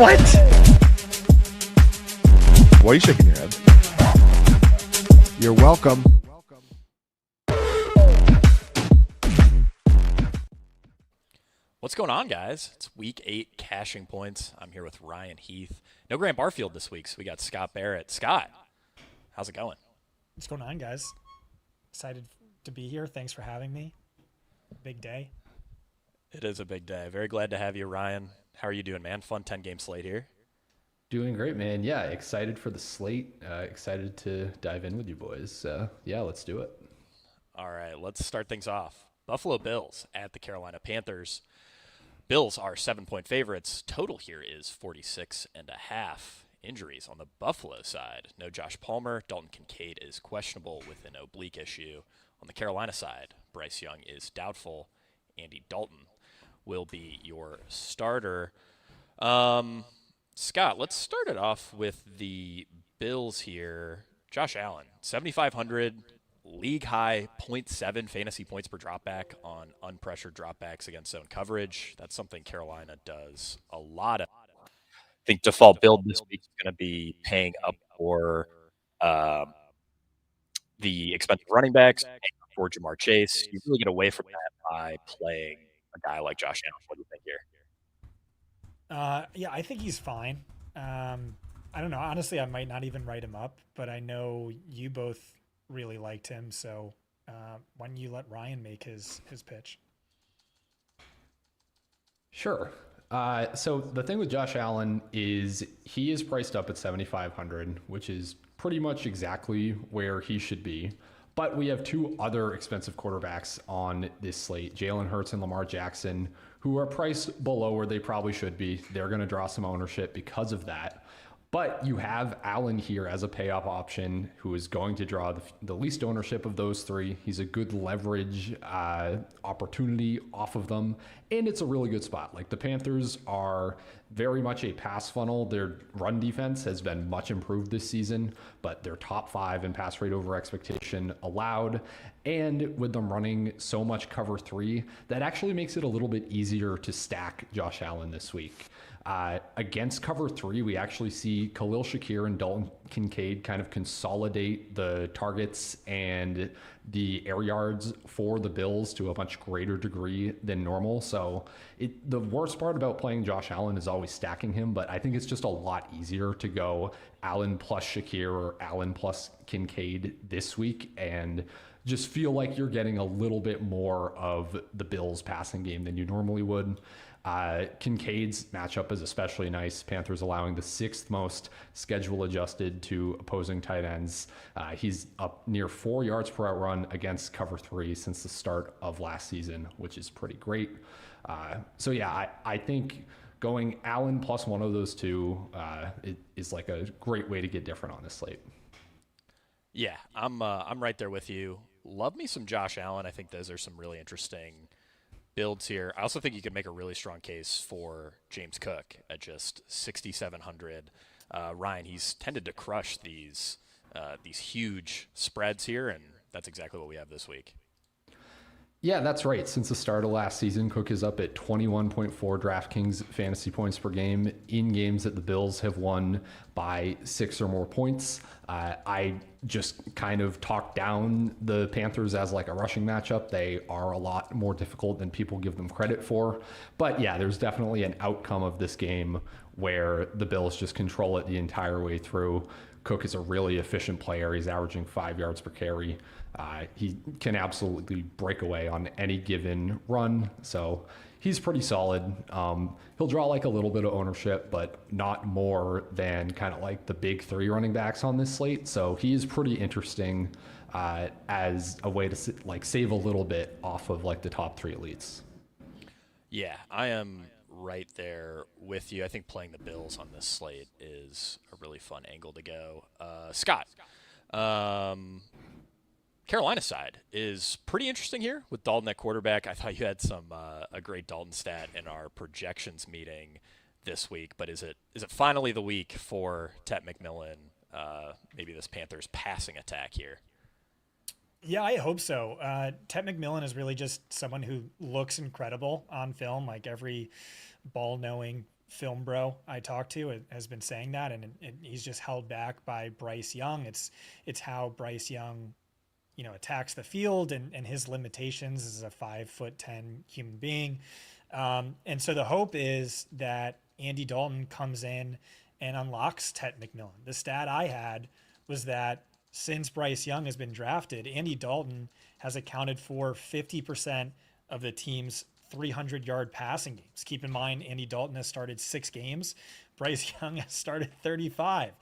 What? Why are you shaking your head? You're welcome. What's going on, guys? It's week 8 cashing points. I'm here with Ryan Heath. No Grant Barfield this week, so we got Scott Barrett. Scott, how's it going? What's going on, guys? Excited to be here. Thanks for having me. Big day. It is a big day. Very glad to have you, Ryan. How are you doing, man? Fun 10-game slate here. Doing great, man. Yeah, excited for the slate. Excited to dive in with you boys. Yeah, let's do it. All right, let's start things off. Buffalo Bills at the Carolina Panthers. Bills are 7-point favorites. Total here is 46.5. Injuries on the Buffalo side. No Josh Palmer. Dalton Kincaid is questionable with an oblique issue. On the Carolina side, Bryce Young is doubtful. Andy Dalton will be your starter. Scott, let's start it off with the Bills here. Josh Allen, 7,500. League high 0.7 fantasy points per dropback on unpressured dropbacks against zone coverage. That's something Carolina does a lot of. I think default build this week is going to be paying up for the expensive running backs, paying up for Jamar Chase. You really get away from that by playing a guy like Josh Allen. What do you think here? Yeah, I think he's fine. I don't know. Honestly, I might not even write him up, but I know you both really liked him, so why don't you let Ryan make his pitch? Sure. So the thing with Josh Allen is he is priced up at 7,500, which is pretty much exactly where he should be. But we have two other expensive quarterbacks on this slate, Jalen Hurts and Lamar Jackson, who are priced below where they probably should be. They're going to draw some ownership because of that. But you have Allen here as a payoff option who is going to draw the least ownership of those three. He's a good leverage opportunity off of them. And it's a really good spot. Like, the Panthers are very much a pass funnel. Their run defense has been much improved this season, but they're top 5 in pass rate over expectation allowed. And with them running so much cover 3, that actually makes it a little bit easier to stack Josh Allen this week. Against cover 3, we actually see Khalil Shakir and Dalton Kincaid kind of consolidate the targets and the air yards for the Bills to a much greater degree than normal. So the worst part about playing Josh Allen is always stacking him, but I think it's just a lot easier to go Allen plus Shakir or Allen plus Kincaid this week and just feel like you're getting a little bit more of the Bills passing game than you normally would. Kincaid's matchup is especially nice. Panthers allowing the 6th most schedule adjusted to opposing tight ends. He's up near 4 yards per out run against cover 3 since the start of last season, which is pretty great. So yeah, I think going Allen plus one of those two is like a great way to get different on this slate. Yeah, I'm right there with you. Love me some Josh Allen. I think those are some really interesting builds here. I also think you could make a really strong case for James Cook at just 6,700. Ryan, he's tended to crush these huge spreads here, and that's exactly what we have this week. Yeah, that's right. Since the start of last season, Cook is up at 21.4 DraftKings fantasy points per game in games that the Bills have won by 6 or more points. I just kind of talked down the Panthers as like a rushing matchup. They are a lot more difficult than people give them credit for. But yeah, there's definitely an outcome of this game where the Bills just control it the entire way through. Cook is a really efficient player. He's averaging 5 yards per carry. He can absolutely break away on any given run. So he's pretty solid. He'll draw like a little bit of ownership, but not more than kind of like the big 3 running backs on this slate. So he is pretty interesting as a way to like save a little bit off of like the top 3 elites. Yeah, I am right there with you. I think playing the Bills on this slate is a really fun angle to go. Scott, Carolina side is pretty interesting here with Dalton at quarterback. I thought you had a great Dalton stat in our projections meeting this week, but is it finally the week for Tet McMillan? Maybe this Panthers passing attack here. Yeah, I hope so. Tet McMillan is really just someone who looks incredible on film. Like, every ball-knowing film bro I talked to has been saying that, and he's just held back by Bryce Young. It's how Bryce Young, attacks the field and his limitations as a 5'10" human being. And so the hope is that Andy Dalton comes in and unlocks Ted McMillan. The stat I had was that since Bryce Young has been drafted, Andy Dalton has accounted for 50% of the team's 300-yard passing games. Keep in mind, Andy Dalton has started 6 games. Bryce Young has started 35.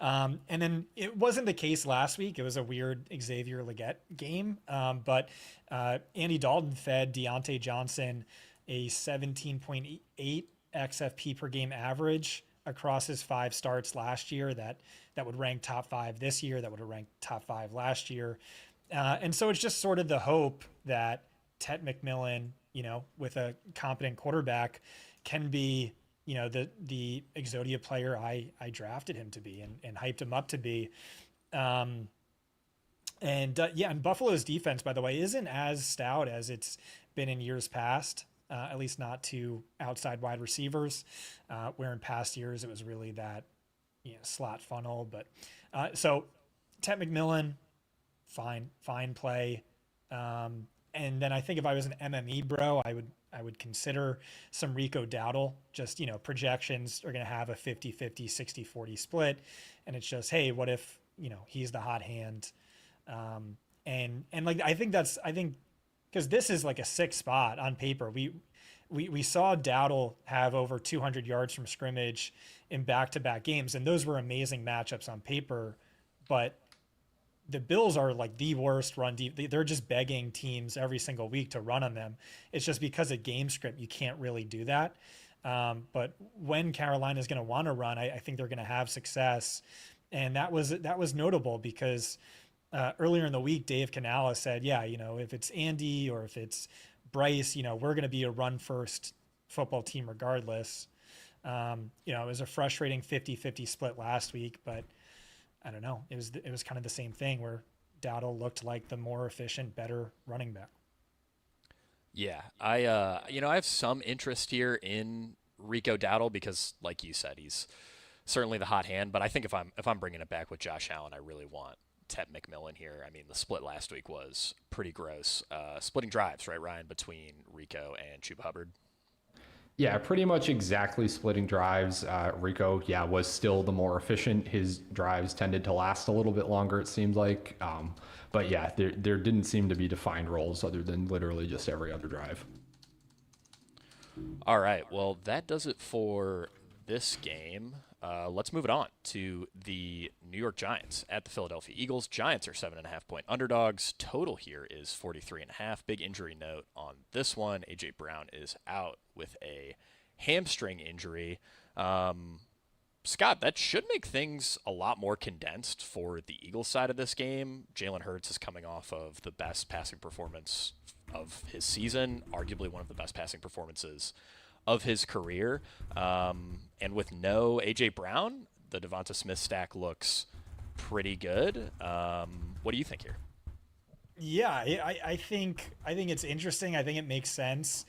And then it wasn't the case last week. It was a weird Xavier Legette game. But Andy Dalton fed Deontay Johnson a 17.8 XFP per game average across his 5 starts last year. That would rank top 5 this year. That would have ranked top 5 last year. And so it's just sort of the hope that Ted McMillan, with a competent quarterback, can be, the Exodia player I drafted him to be and hyped him up to be. And Buffalo's defense, by the way, isn't as stout as it's been in years past, at least not to outside wide receivers, where in past years it was really that, slot funnel. But so Ted McMillan, fine play. And then I think if I was an MME bro, I would consider some Rico Dowdle. Just, projections are going to have a 50-50, 60-40 split. And it's just, hey, what if, he's the hot hand? And like, I think because this is like a 6 spot on paper. We saw Dowdle have over 200 yards from scrimmage in back-to-back games. And those were amazing matchups on paper, but the Bills are like the worst run deep. They're just begging teams every single week to run on them. It's just because of game script, you can't really do that. But when Carolina is going to want to run, I think they're going to have success. And that was notable because earlier in the week, Dave Canala said, if it's Andy or if it's Bryce, we're going to be a run first football team regardless. It was a frustrating 50-50 split last week, but I don't know. It was kind of the same thing where Dowdle looked like the more efficient, better running back. Yeah, I have some interest here in Rico Dowdle because, like you said, he's certainly the hot hand. But I think if I'm bringing it back with Josh Allen, I really want Ted McMillan here. I mean, the split last week was pretty gross. Splitting drives, right, Ryan, between Rico and Chuba Hubbard. Yeah, pretty much exactly splitting drives. Rico, was still the more efficient. His drives tended to last a little bit longer, it seemed like. But there didn't seem to be defined roles other than literally just every other drive. All right, well, that does it for this game. Let's move it on to the New York Giants at the Philadelphia Eagles. Giants are 7.5-point underdogs. Total here is 43.5. Big injury note on this one. A.J. Brown is out with a hamstring injury. Scott, that should make things a lot more condensed for the Eagles side of this game. Jalen Hurts is coming off of the best passing performance of his season, arguably one of the best passing performances of his career. And with no A.J. Brown, the Devonta Smith stack looks pretty good. What do you think here? Yeah, I think it's interesting. I think it makes sense.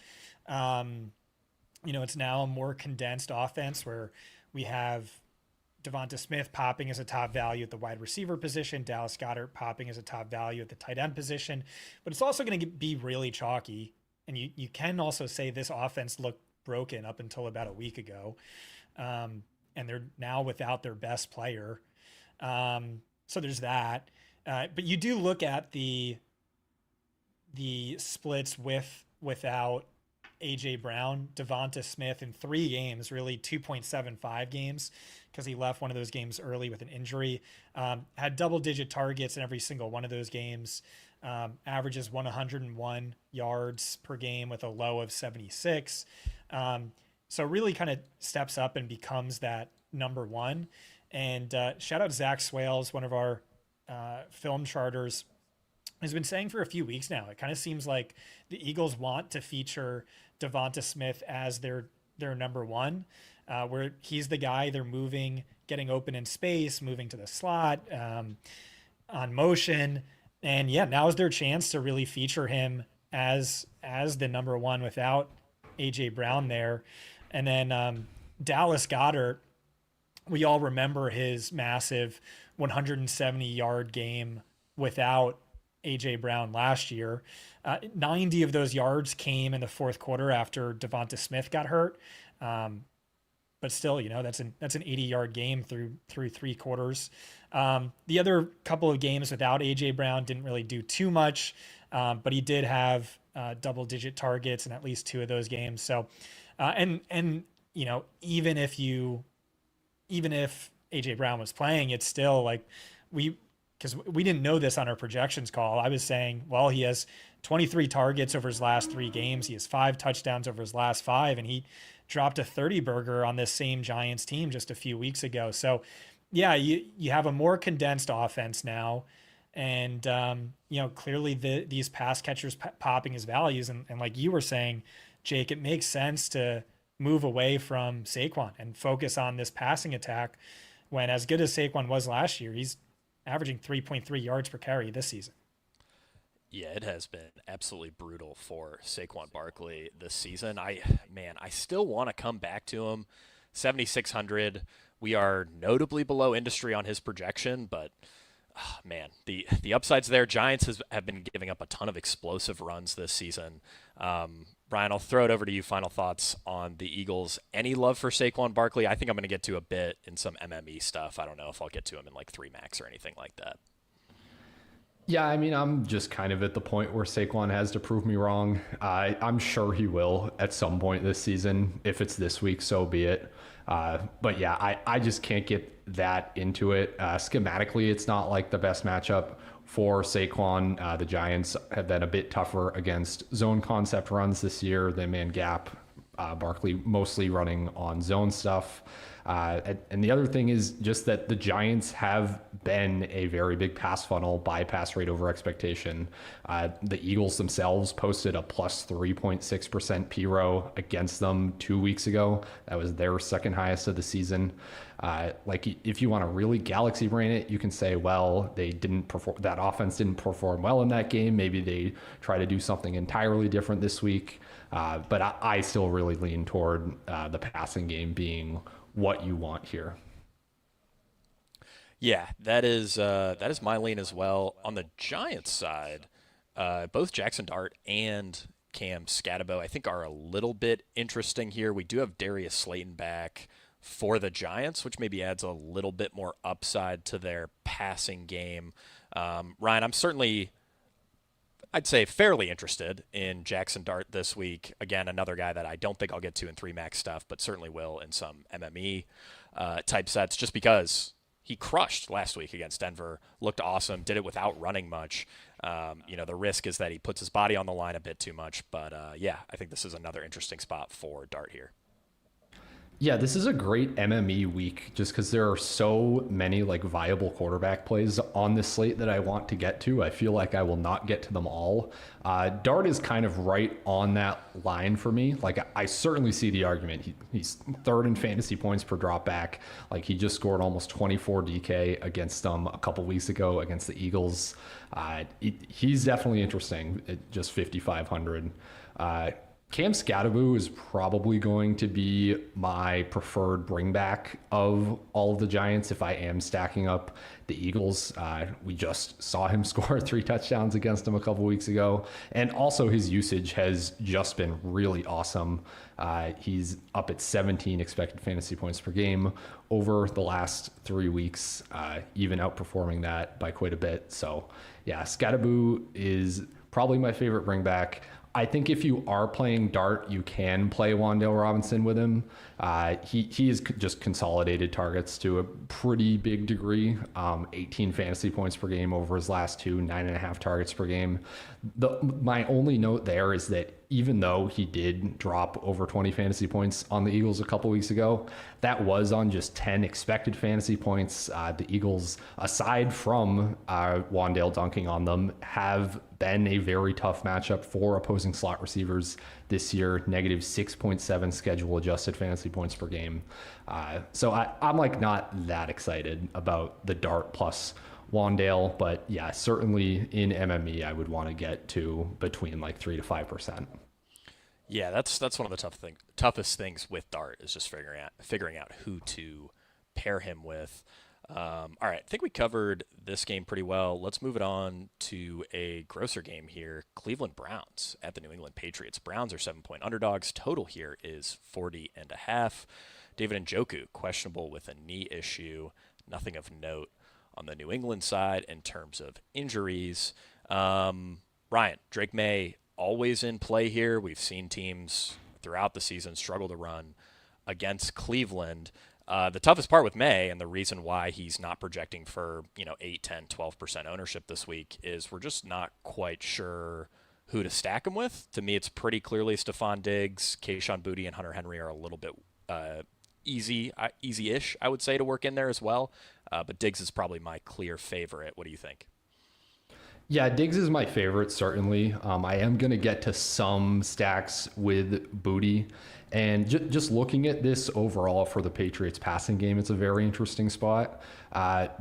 It's now a more condensed offense where we have Devonta Smith popping as a top value at the wide receiver position, Dallas Goedert popping as a top value at the tight end position. But it's also going to be really chalky. And you can also say this offense looked broken up until about a week ago. And they're now without their best player. So there's that. But you do look at the splits without A.J. Brown, Devonta Smith in 3 games, really 2.75 games, because he left one of those games early with an injury. Had double-digit targets in every single one of those games. Averages 101 yards per game with a low of 76. So really kind of steps up and becomes that number one. And shout out Zach Swales, one of our film charters, has been saying for a few weeks now, it kind of seems like the Eagles want to feature Devonta Smith as their number one, where he's the guy they're moving, getting open in space, moving to the slot, on motion. And now is their chance to really feature him as the number one without A.J. Brown there. And then, Dallas Goedert, we all remember his massive 170-yard game without A.J. Brown last year. 90 of those yards came in the fourth quarter after Devonta Smith got hurt. But still, that's an 80-yard game through three quarters. The other couple of games without A.J. Brown didn't really do too much, but he did have double-digit targets in at least two of those games. So, even if A.J. Brown was playing, it's still like because we didn't know this on our projections call. I was saying, well, he has 23 targets over his last 3 games. He has 5 touchdowns over his last 5, and he dropped a 30 burger on this same Giants team just a few weeks ago. So yeah, you have a more condensed offense now. And, clearly these pass catchers popping his values. And like you were saying, Jake, it makes sense to move away from Saquon and focus on this passing attack when, as good as Saquon was last year, he's averaging 3.3 yards per carry this season. Yeah, it has been absolutely brutal for Saquon Barkley this season. I still want to come back to him. 7,600. We are notably below industry on his projection, but the upsides there. Giants have been giving up a ton of explosive runs this season. Brian, I'll throw it over to you. Final thoughts on the Eagles. Any love for Saquon Barkley? I think I'm going to get to a bit in some MME stuff. I don't know if I'll get to him in like 3 max or anything like that. Yeah, I mean, I'm just kind of at the point where Saquon has to prove me wrong. I'm sure he will at some point this season. If it's this week, so be it. But yeah, I just can't get that into it. Schematically, it's not like the best matchup for Saquon. The Giants have been a bit tougher against zone concept runs this year than man gap. Barkley mostly running on zone stuff. And the other thing is just that the Giants have been a very big pass funnel by pass rate over expectation. The Eagles themselves posted a plus 3.6% PRO against them 2 weeks ago. That was their second highest of the season. If you want to really galaxy brain it, you can say, well, they didn't perform, that offense didn't perform well in that game. Maybe they try to do something entirely different this week. But I still really lean toward the passing game being what you want here. Yeah, that is my lean as well. On the Giants side, both Jackson Dart and Cam Scatabo, I think, are a little bit interesting here. We do have Darius Slayton back for the Giants, which maybe adds a little bit more upside to their passing game. Ryan, I'm certainly, I'd say, fairly interested in Jackson Dart this week. Again, another guy that I don't think I'll get to in 3 max stuff, but certainly will in some MME type sets, just because he crushed last week against Denver, looked awesome, did it without running much. The risk is that he puts his body on the line a bit too much, but I think this is another interesting spot for Dart here. Yeah, this is a great MME week just because there are so many viable quarterback plays on this slate that I want to get to. I feel like I will not get to them all. Dart is kind of right on that line for me. I certainly see the argument. He's 3rd in fantasy points per drop back. He just scored almost 24 DK against them a couple weeks ago against the Eagles. He's definitely interesting at just 5,500. Cam Scatabo is probably going to be my preferred bring back of all of the Giants if I am stacking up the Eagles. We just saw him score 3 touchdowns against them a couple weeks ago. And also his usage has just been really awesome. He's up at 17 expected fantasy points per game over the last 3 weeks, even outperforming that by quite a bit. So yeah, Scatabo is probably my favorite bring back. I think if you are playing Dart, you can play Wan'Dale Robinson with him. He has just consolidated targets to a pretty big degree. 18 fantasy points per game over his last 2, 9.5 targets per game. My only note there is that even though he did drop over 20 fantasy points on the Eagles a couple weeks ago, that was on just 10 expected fantasy points. The Eagles, aside from Wan'Dale dunking on them, have been a very tough matchup for opposing slot receivers this year. Negative 6.7 schedule adjusted fantasy points per game. So I'm not that excited about the Dart plus Wan'Dale, but yeah, certainly in MME, I would want to get to between 3 to 5%. Yeah, that's one of the toughest things with Dart is just figuring out who to pair him with. All right, I think we covered this game pretty well. Let's move it on to a grosser game here. Cleveland Browns at the New England Patriots. Browns are 7-point underdogs. Total here is 40.5. David Njoku questionable with a knee issue. Nothing of note on the New England side in terms of injuries. Ryan, Drake May always in play here. We've seen teams throughout the season struggle to run against Cleveland. The toughest part with May and the reason why he's not projecting for 8, 10, 12% ownership this week is we're just not quite sure who to stack him with. To me, it's pretty clearly Stephon Diggs, Kayshon Boutte, and Hunter Henry are a little bit easy-ish, I would say, to work in there as well. But Diggs is probably my clear favorite. What do you think? Yeah, Diggs is my favorite, certainly. I am going to get to some stacks with Boutte. And just looking at this overall for the Patriots passing game, it's a very interesting spot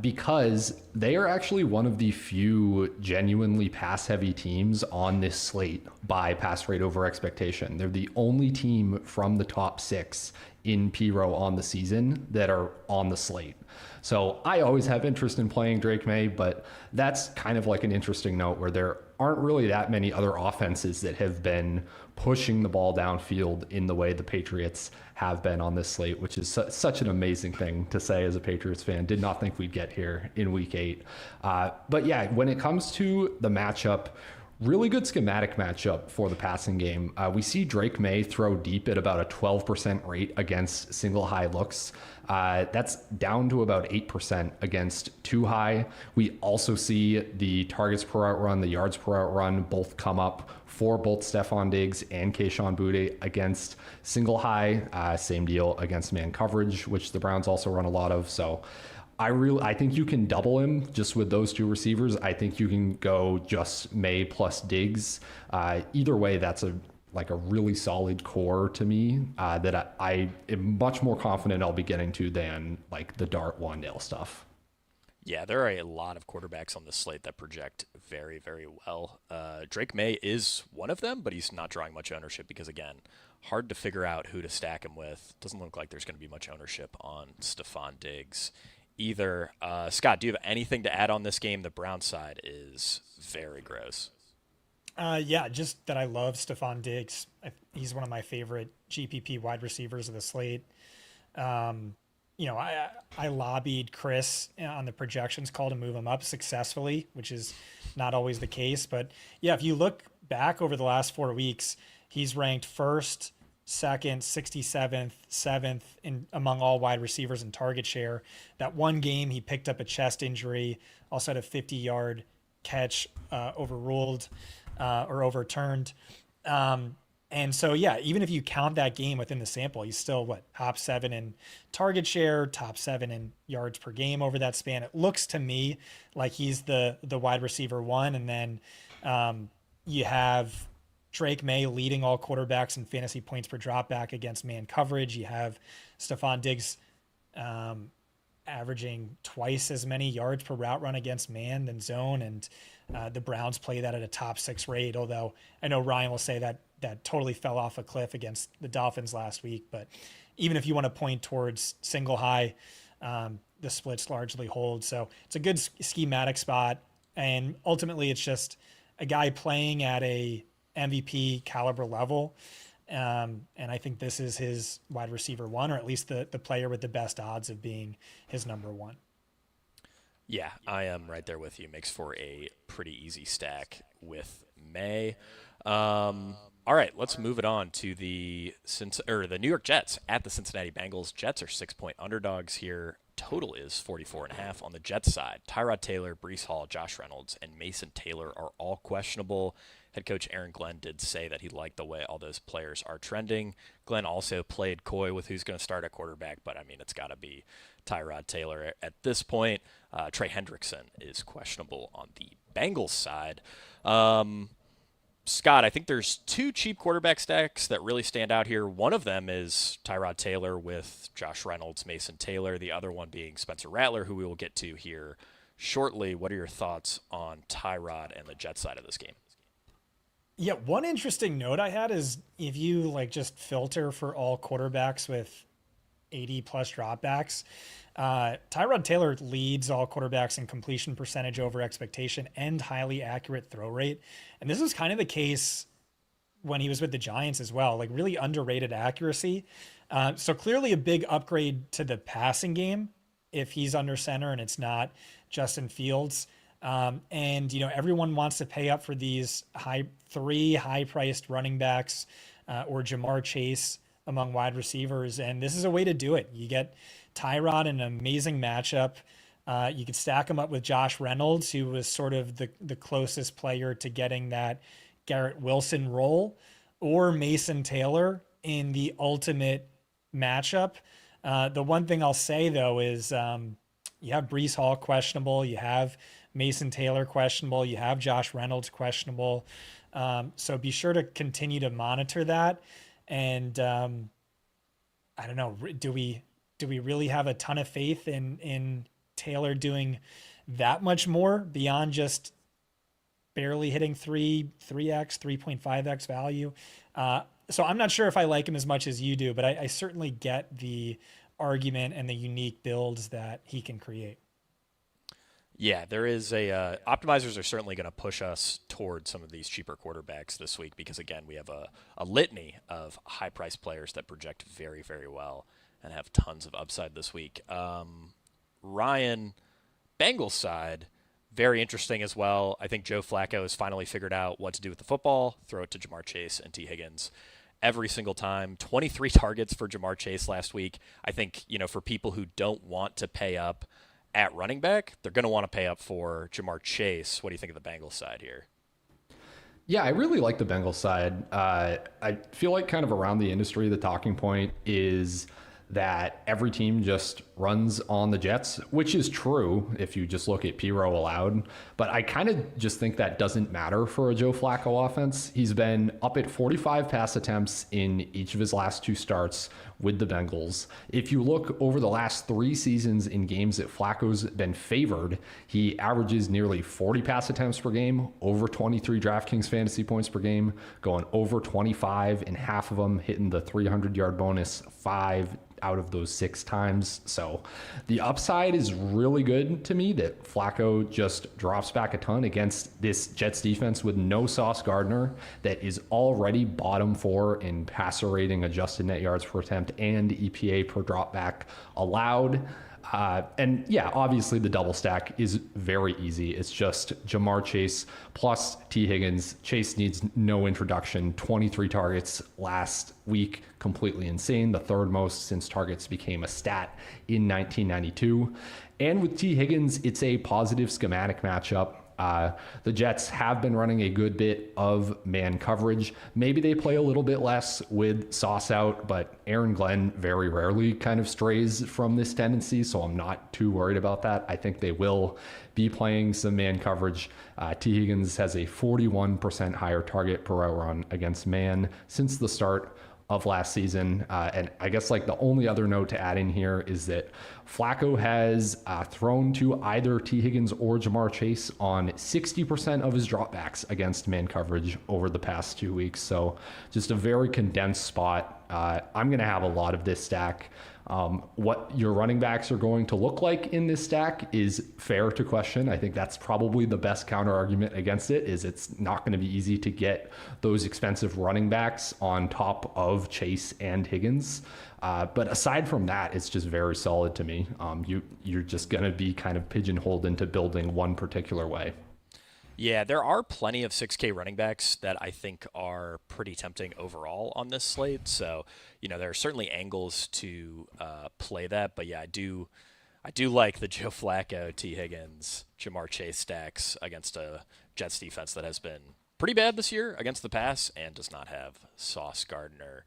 because they are actually one of the few genuinely pass-heavy teams on this slate by pass rate over expectation. They're the only team from the top 6 in P-Row on the season that are on the slate. So I always have interest in playing Drake May, but that's kind of like an interesting note where there aren't really that many other offenses that have been pushing the ball downfield in the way the Patriots have been on this slate, which is such an amazing thing to say as a Patriots fan. Did not think we'd get here in week 8. But yeah, when it comes to the matchup, really good schematic matchup for the passing game. We see Drake May throw deep at about a 12% rate against single high looks. That's down to about 8% against two high. We also see the targets per out run, the yards per out run, both come up for both Stephon Diggs and Kayshon Boutte against single high. Same deal against man coverage, which the Browns also run a lot of. So I think you can double him just with those two receivers. I think you can go just May plus Diggs. Either way, that's a really solid core to me that I am much more confident I'll be getting to than like the Dart Wandale stuff. Yeah, there are a lot of quarterbacks on this slate that project very, very well. Drake May is one of them, but he's not drawing much ownership because, again, hard to figure out who to stack him with. Doesn't look like there's going to be much ownership on Stephon Diggs either. Scott, do you have anything to add on this game? The Brown side is very gross. Yeah, just that I love Stephon Diggs. He's one of my favorite GPP wide receivers of the slate. I lobbied Chris on the projections call to move him up successfully, which is not always the case. But yeah, if you look back over the last 4 weeks, he's ranked first, second, 67th, 7th among all wide receivers in target share. That one game he picked up a chest injury, also had a 50-yard catch overruled or overturned. And so, yeah, even if you count that game within the sample, he's still top 7 in target share, top 7 in yards per game over that span. It looks to me like he's the wide receiver 1. And then you have Drake May leading all quarterbacks in fantasy points per dropback against man coverage. You have Stephon Diggs averaging twice as many yards per route run against man than zone. And the Browns play that at a top 6 rate, although I know Ryan will say that totally fell off a cliff against the Dolphins last week. But even if you want to point towards single high, the splits largely hold. So it's a good schematic spot. And ultimately, it's just a guy playing at a MVP caliber level. And I think this is his wide receiver 1, or at least the player with the best odds of being his number 1. Yeah, I am right there with you. Makes for a pretty easy stack with May. All right, let's move it on to the New York Jets at the Cincinnati Bengals. Jets are 6-point underdogs here. Total is 44.5 on the Jets side. Tyrod Taylor, Breece Hall, Josh Reynolds, and Mason Taylor are all questionable. Head coach Aaron Glenn did say that he liked the way all those players are trending. Glenn also played coy with who's going to start at quarterback, but I mean, it's got to be Tyrod Taylor at this point. Trey Hendrickson is questionable on the Bengals side. Scott, I think there's 2 cheap quarterback stacks that really stand out here. One of them is Tyrod Taylor with Josh Reynolds, Mason Taylor. The other one being Spencer Rattler, who we will get to here shortly. What are your thoughts on Tyrod and the Jets side of this game? Yeah, one interesting note I had is if you like just filter for all quarterbacks with 80 plus dropbacks, Tyrod Taylor leads all quarterbacks in completion percentage over expectation and highly accurate throw rate. And this was kind of the case when he was with the Giants as well, like really underrated accuracy. So clearly a big upgrade to the passing game if he's under center and it's not Justin Fields. And everyone wants to pay up for these high-priced running backs or Jamar Chase among wide receivers, and this is a way to do it. You get Tyrod in an amazing matchup. You could stack him up with Josh Reynolds, who was sort of the closest player to getting that Garrett Wilson role, or Mason Taylor in the ultimate matchup. The one thing I'll say, though, is you have Breece Hall questionable, you have Mason Taylor questionable, you have Josh Reynolds questionable. So be sure to continue to monitor that. And I don't know, do we really have a ton of faith in Taylor doing that much more beyond just barely hitting 3x, 3.5x value? So I'm not sure if I like him as much as you do, but I certainly get the argument and the unique builds that he can create. Yeah, there is optimizers are certainly going to push us toward some of these cheaper quarterbacks this week because, again, we have a litany of high-priced players that project very, very well and have tons of upside this week. Ryan, Bengals side, very interesting as well. I think Joe Flacco has finally figured out what to do with the football, throw it to Jamar Chase and T. Higgins every single time. 23 targets for Jamar Chase last week. I think, for people who don't want to pay up at running back, they're going to want to pay up for Jamar Chase. What do you think of the Bengals side here? Yeah, I really like the Bengals side. I feel like kind of around the industry, the talking point is that every team just runs on the Jets, which is true if you just look at P-Row allowed. But I kind of just think that doesn't matter for a Joe Flacco offense. He's been up at 45 pass attempts in each of his last two starts with the Bengals. If you look over the last 3 seasons in games that Flacco's been favored, he averages nearly 40 pass attempts per game, over 23 DraftKings fantasy points per game, going over 25 in half of them, hitting the 300-yard bonus 5 out of those 6 times. So the upside is really good to me that Flacco just drops back a ton against this Jets defense with no Sauce Gardner that is already bottom 4 in passer rating, adjusted net yards per attempt, and EPA per drop back allowed. And yeah, obviously the double stack is very easy. It's just Jamar Chase plus T. Higgins. Chase needs no introduction. 23 targets last week, completely insane. The third most since targets became a stat in 1992. And with T. Higgins, it's a positive schematic matchup. The Jets have been running a good bit of man coverage. Maybe they play a little bit less with Sauce out, but Aaron Glenn very rarely kind of strays from this tendency, so I'm not too worried about that. I think they will be playing some man coverage. T. Higgins has a 41% higher target per route run against man since the start of last season. And I guess like the only other note to add in here is that Flacco has thrown to either T. Higgins or Jamar Chase on 60% of his dropbacks against man coverage over the past 2 weeks. So just a very condensed spot. I'm going to have a lot of this stack. What your running backs are going to look like in this stack is fair to question. I think that's probably the best counter argument against it, is it's not going to be easy to get those expensive running backs on top of Chase and Higgins. But aside from that, it's just very solid to me. You're just going to be kind of pigeonholed into building one particular way. Yeah, there are plenty of 6K running backs that I think are pretty tempting overall on this slate. So, there are certainly angles to play that. But yeah, I do like the Joe Flacco, T. Higgins, Jamar Chase stacks against a Jets defense that has been pretty bad this year against the pass and does not have Sauce Gardner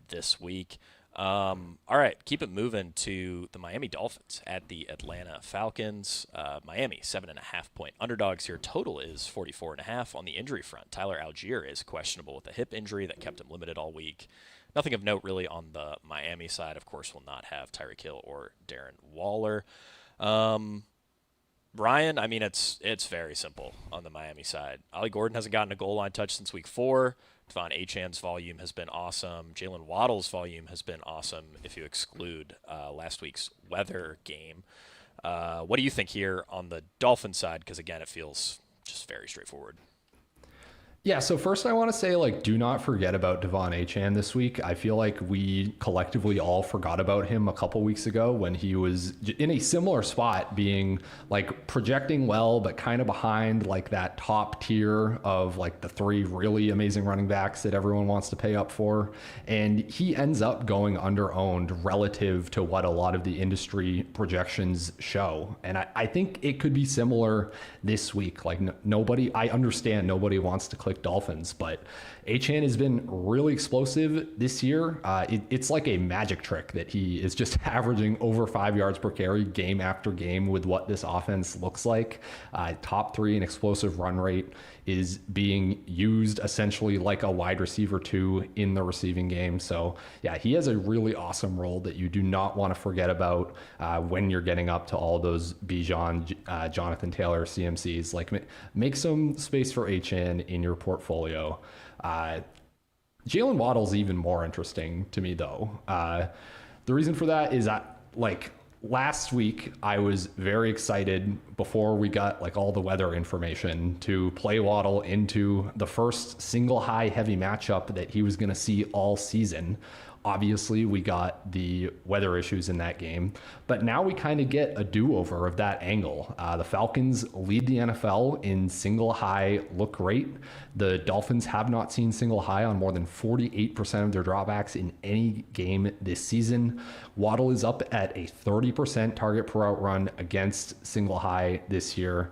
this week. All right, keep it moving to the Miami Dolphins at the Atlanta Falcons. Miami 7.5-point underdogs here. Total is 44.5. On the injury front, Tyler Algier is questionable with a hip injury that kept him limited all week. Nothing of note really on the Miami side. Of course, will not have Tyreek Hill or Darren Waller. Ryan, I mean, it's very simple on the Miami side. Ollie Gordon hasn't gotten a goal line touch since week 4. Devon Achan's volume has been awesome. Jalen Waddle's volume has been awesome if you exclude last week's weather game. What do you think here on the Dolphins side? Because, again, it feels just very straightforward. Yeah, so first I want to say, like, do not forget about Devon Achan this week. I feel like we collectively all forgot about him a couple weeks ago when he was in a similar spot, being like projecting well, but kind of behind like that top tier of like the 3 really amazing running backs that everyone wants to pay up for. And he ends up going under owned relative to what a lot of the industry projections show. And I think it could be similar this week. Like I understand nobody wants to click Dolphins, but Achan has been really explosive this year. It's like a magic trick that he is just averaging over 5 yards per carry game after game with what this offense looks like. Top 3 in explosive run rate, is being used essentially like a wide receiver 2 in the receiving game. So yeah, he has a really awesome role that you do not want to forget about when you're getting up to all those Bijan, Jonathan Taylor CMCs. Like make some space for Achan in your portfolio. Jalen Waddle's even more interesting to me though. The reason for that is last week, I was very excited before we got like all the weather information to play Waddle into the first single high heavy matchup that he was going to see all season. Obviously, we got the weather issues in that game, but now we kind of get a do-over of that angle. The Falcons lead the NFL in single high look rate. The Dolphins have not seen single high on more than 48% of their dropbacks in any game this season. Waddle is up at a 30% target per out run against single high this year,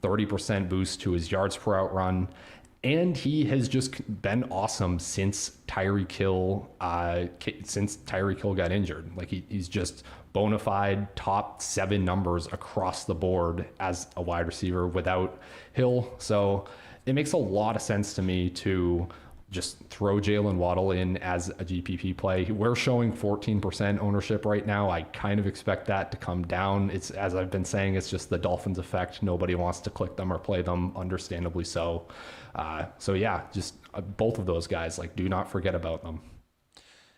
30% boost to his yards per out run. And he has just been awesome since Tyreek Hill got injured. Like he's just bona fide top 7 numbers across the board as a wide receiver without Hill. So it makes a lot of sense to me to just throw Jalen Waddle in as a GPP play. We're showing 14% ownership right now. I kind of expect that to come down. It's, as I've been saying, it's just the Dolphins effect. Nobody wants to click them or play them, understandably so. So yeah, just both of those guys, like, do not forget about them.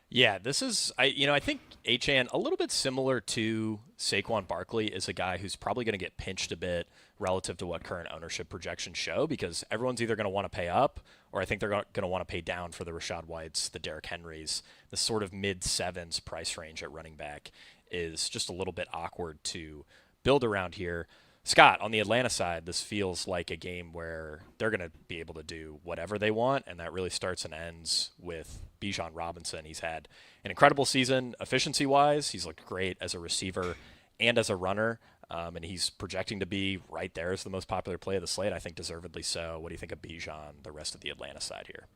Yeah, this is, I think Achan, a little bit similar to Saquon Barkley, is a guy who's probably going to get pinched a bit relative to what current ownership projections show, because everyone's either going to want to pay up, or I think they're going to want to pay down for the Rashad Whites, the Derrick Henrys. The sort of mid-7s price range at running back is just a little bit awkward to build around here. Scott, on the Atlanta side, this feels like a game where they're going to be able to do whatever they want, and that really starts and ends with Bijan Robinson. He's had an incredible season efficiency-wise. He's looked great as a receiver and as a runner, and he's projecting to be right there as the most popular play of the slate, I think deservedly so. What do you think of Bijan, the rest of the Atlanta side here?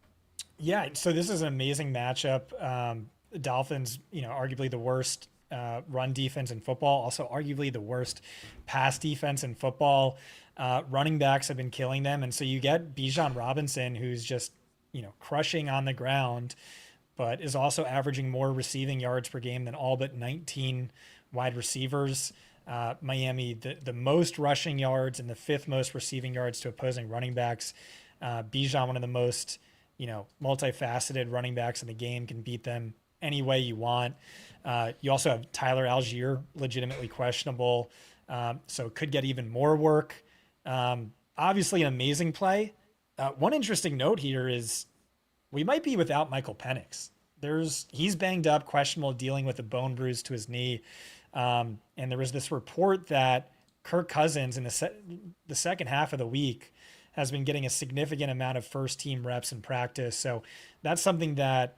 Yeah, so this is an amazing matchup. Dolphins, arguably the worst run defense in football, also arguably the worst pass defense in football. Running backs have been killing them, and so you get Bijan Robinson, who's just crushing on the ground, but is also averaging more receiving yards per game than all but 19 wide receivers. Miami, the most rushing yards and the 5th most receiving yards to opposing running backs. Bijan, one of the most multifaceted running backs in the game, can beat them any way you want. You also have Tyler Algier, legitimately questionable, so could get even more work. Obviously an amazing play. One interesting note here is we might be without Michael Penix. He's banged up, questionable, dealing with a bone bruise to his knee. And there was this report that Kirk Cousins in the second half of the week has been getting a significant amount of first team reps in practice. So that's something that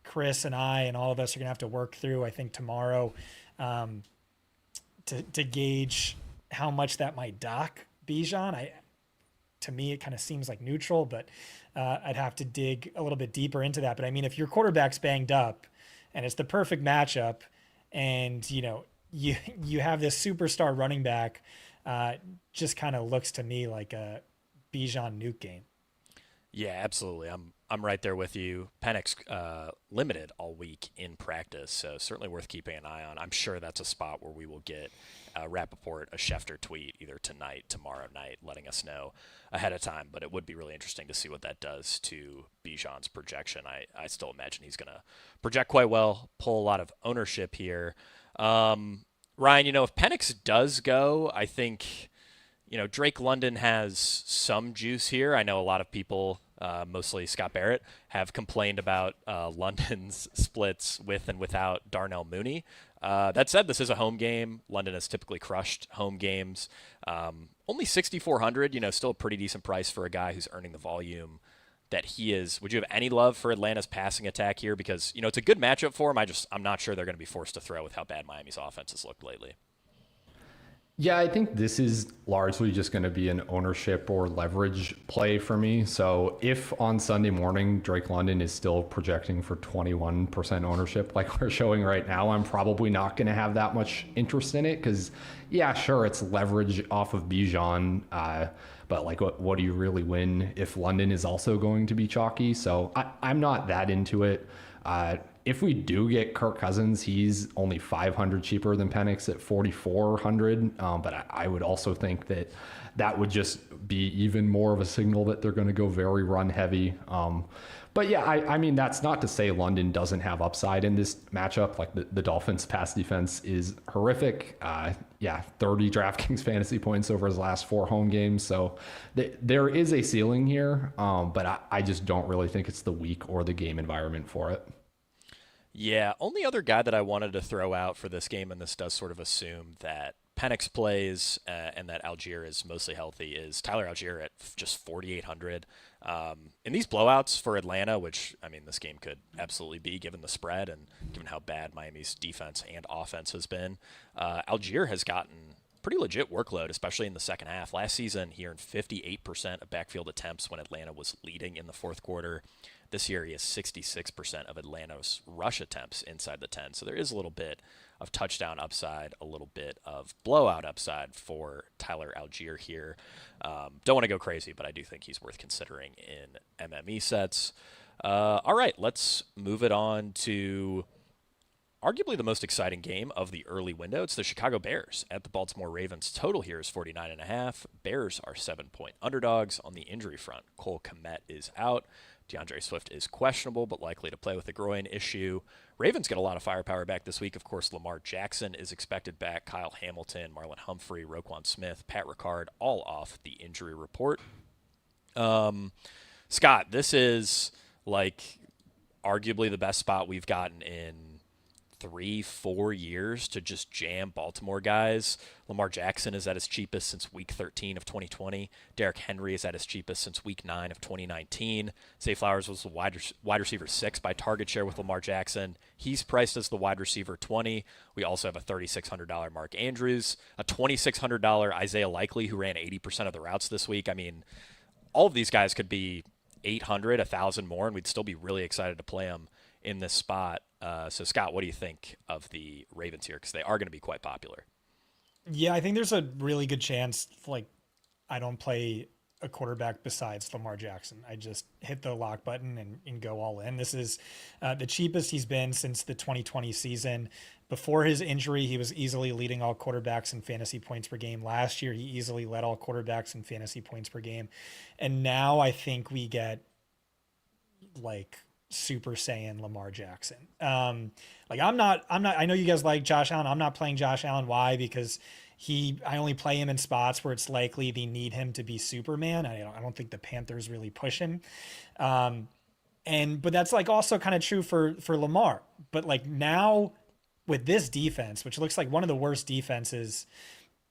Chris and I and all of us are going to have to work through, I think, tomorrow, to gauge how much that might dock Bijan. To me, it kind of seems like neutral, but I'd have to dig a little bit deeper into that. But I mean, if your quarterback's banged up and it's the perfect matchup, and you have this superstar running back, just kind of looks to me like a Bijan nuke game. Yeah, absolutely. I'm I'm right there with you. Penix limited all week in practice, so certainly worth keeping an eye on. I'm sure that's a spot where we will get Rappaport a Schefter tweet either tonight, tomorrow night, letting us know ahead of time. But it would be really interesting to see what that does to Bijan's projection. I still imagine he's going to project quite well, pull a lot of ownership here. Ryan, if Penix does go, I think, Drake London has some juice here. I know a lot of people, mostly Scott Barrett, have complained about London's splits with and without Darnell Mooney. That said, this is a home game. London has typically crushed home games. Only 6,400, still a pretty decent price for a guy who's earning the volume that he is. Would you have any love for Atlanta's passing attack here? Because, it's a good matchup for him. I'm not sure they're going to be forced to throw with how bad Miami's offense has looked lately. Yeah, I think this is largely just going to be an ownership or leverage play for me. So if on Sunday morning, Drake London is still projecting for 21% ownership like we're showing right now, I'm probably not going to have that much interest in it because, yeah, sure, it's leverage off of Bijan. But what do you really win if London is also going to be chalky? So I'm not that into it. If we do get Kirk Cousins, he's only 500 cheaper than Penix at 4,400. But I would also think that would just be even more of a signal that they're going to go very run heavy. But yeah, I mean, that's not to say London doesn't have upside in this matchup. Like the Dolphins pass defense is horrific. 30 DraftKings fantasy points over his last 4 home games. So there is a ceiling here. But I just don't really think it's the week or the game environment for it. Yeah, only other guy that I wanted to throw out for this game, and this does sort of assume that Penix plays and that Algier is mostly healthy, is Tyler Algier at just 4,800. In these blowouts for Atlanta, which, this game could absolutely be given the spread and given how bad Miami's defense and offense has been, Algier has gotten pretty legit workload, especially in the second half. Last season, he earned 58% of backfield attempts when Atlanta was leading in the fourth quarter. This year, he has 66% of Atlanta's rush attempts inside the 10. So there is a little bit of touchdown upside, a little bit of blowout upside for Tyler Algier here. Don't want to go crazy, but I do think he's worth considering in MME sets. All right, let's move it on to arguably the most exciting game of the early window. It's the Chicago Bears at the Baltimore Ravens. Total here is 49.5. Bears are 7-point underdogs. On the injury front, Cole Kmet is out. DeAndre Swift is questionable, but likely to play with a groin issue. Ravens get a lot of firepower back this week. Of course, Lamar Jackson is expected back. Kyle Hamilton, Marlon Humphrey, Roquan Smith, Pat Ricard, all off the injury report. Scott, this is arguably the best spot we've gotten in 3-4 years to just jam Baltimore guys. Lamar Jackson is at his cheapest since week 13 of 2020. Derrick Henry is at his cheapest since week 9 of 2019. Zay Flowers was the wide receiver 6 by target share with Lamar Jackson. He's priced as the wide receiver 20. We also have a $3,600 Mark Andrews, a $2,600 Isaiah Likely, who ran 80% of the routes this week. All of these guys could be 800, 1,000 more, and we'd still be really excited to play them in this spot. So, Scott, what do you think of the Ravens here? Because they are going to be quite popular. Yeah, I think there's a really good chance, I don't play a quarterback besides Lamar Jackson. I just hit the lock button and go all in. This is the cheapest he's been since the 2020 season. Before his injury, he was easily leading all quarterbacks in fantasy points per game. Last year, he easily led all quarterbacks in fantasy points per game. And now I think we get, Super Saiyan Lamar Jackson. I know you guys like Josh Allen. I'm not playing Josh Allen. Why? Because I only play him in spots where it's likely they need him to be Superman. I don't think the Panthers really push him. But that's also kind of true for Lamar. But now with this defense, which looks like one of the worst defenses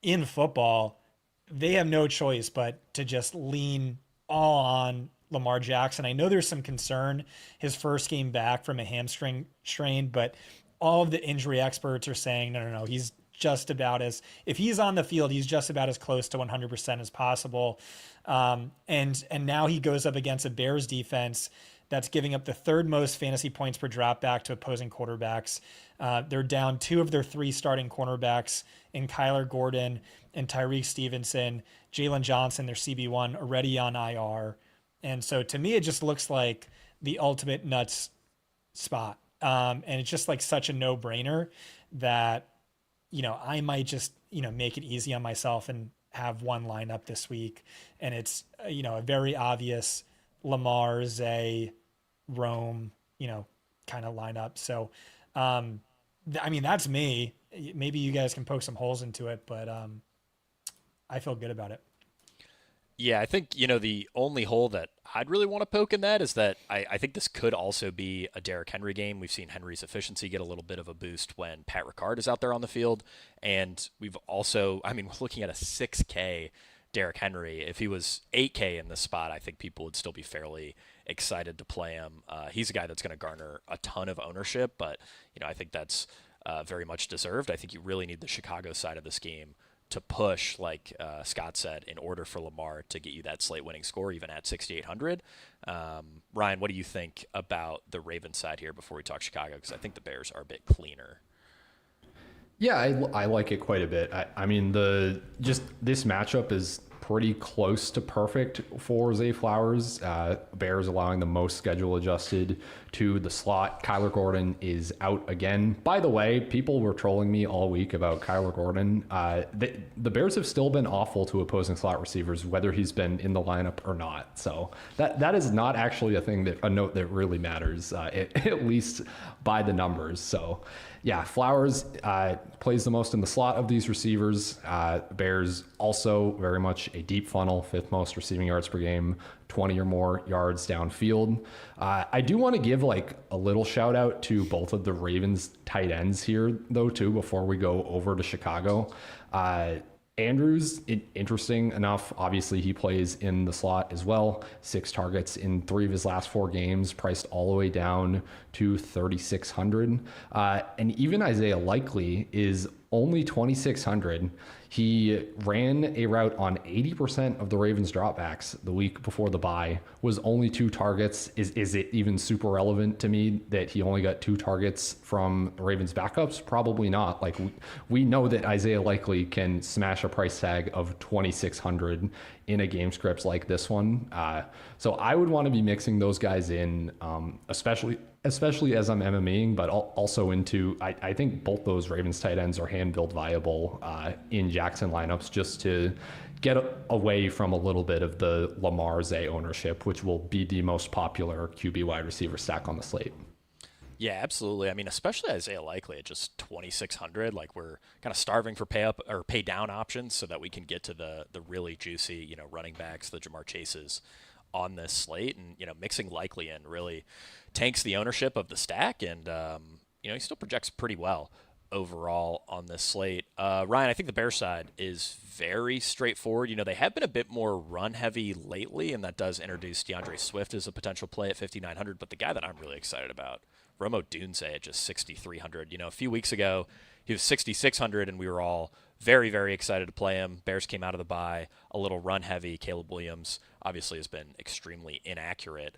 in football, they have no choice but to just lean all on Lamar Jackson. I know there's some concern his first game back from a hamstring strain, but all of the injury experts are saying, no, he's just about if he's on the field, he's just about as close to 100% as possible. And now he goes up against a Bears defense that's giving up the 3rd most fantasy points per drop back to opposing quarterbacks. They're down 2 of their 3 starting cornerbacks in Kyler Gordon and Tyreek Stevenson. Jalen Johnson, their CB1, already on IR. And so to me, it just looks like the ultimate nuts spot. And it's just like such a no-brainer that, I might just, make it easy on myself and have one lineup this week. And it's, a very obvious Lamar, Zay, Rome, kind of lineup. So, that's me. Maybe you guys can poke some holes into it, but I feel good about it. Yeah, I think, the only hole that I'd really want to poke in that is that I think this could also be a Derrick Henry game. We've seen Henry's efficiency get a little bit of a boost when Pat Ricard is out there on the field. And we've also, we're looking at a 6K Derrick Henry. If he was 8K in this spot, I think people would still be fairly excited to play him. He's a guy that's going to garner a ton of ownership, but, I think that's very much deserved. I think you really need the Chicago side of this game to push, like Scott said, in order for Lamar to get you that slate winning score, even at 6,800. Ryan, what do you think about the Ravens side here before we talk Chicago? Because I think the Bears are a bit cleaner. Yeah, I like it quite a bit. This matchup is pretty close to perfect for Zay Flowers. Bears allowing the most schedule adjusted to the slot. Kyler Gordon is out again. By the way, people were trolling me all week about Kyler Gordon. The Bears have still been awful to opposing slot receivers, whether he's been in the lineup or not. So that is not actually a note that really matters, at least by the numbers. So yeah, Flowers plays the most in the slot of these receivers. Bears also very much a deep funnel, fifth most receiving yards per game, 20 or more yards downfield. I do want to give a little shout out to both of the Ravens tight ends here though too, before we go over to Chicago. Andrews, interesting enough, obviously he plays in the slot as well. 6 targets in 3 of his last 4 games, priced all the way down to 3,600. And even Isaiah Likely is only 2,600. He ran a route on 80% of the Ravens dropbacks the week before the bye, was only 2 targets. Is it even super relevant to me that he only got 2 targets from Ravens backups? Probably not. We know that Isaiah Likely can smash a price tag of 2,600 in a game script like this one. So I would want to be mixing those guys in, especially as I'm MMAing, but also into, I think both those Ravens tight ends are hand build viable in Jackson lineups, just to get away from a little bit of the Lamar Zay ownership, which will be the most popular QB wide receiver stack on the slate. Yeah, absolutely. Especially Isaiah Likely at just 2,600. We're kind of starving for pay up or pay down options so that we can get to the really juicy, running backs, the Jamar Chases on this slate, and mixing Likely in really tanks the ownership of the stack, and he still projects pretty well overall on this slate. Ryan, I think the Bears side is very straightforward. They have been a bit more run heavy lately, and that does introduce DeAndre Swift as a potential play at 5,900. But the guy that I'm really excited about, Rome Odunze at just 6,300. A few weeks ago he was 6,600, and we were all very, very excited to play him. Bears came out of the bye a little run heavy. Caleb Williams obviously has been extremely inaccurate,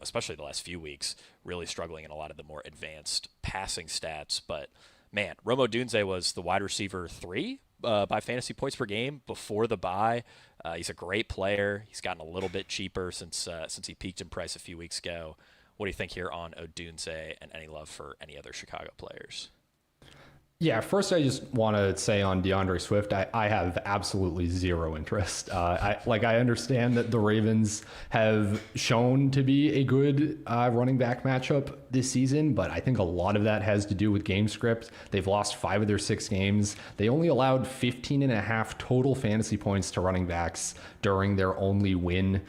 especially the last few weeks, really struggling in a lot of the more advanced passing stats. But man, Rome Odunze was the wide receiver 3 by fantasy points per game before the bye. He's a great player. He's gotten a little bit cheaper since he peaked in price a few weeks ago. What do you think here on Odunze, and any love for any other Chicago players? Yeah, first I just want to say on DeAndre Swift, I have absolutely zero interest. I understand that the Ravens have shown to be a good running back matchup this season, but I think a lot of that has to do with game script. They've lost 5 of their 6 games. They only allowed 15.5 total fantasy points to running backs during their only win.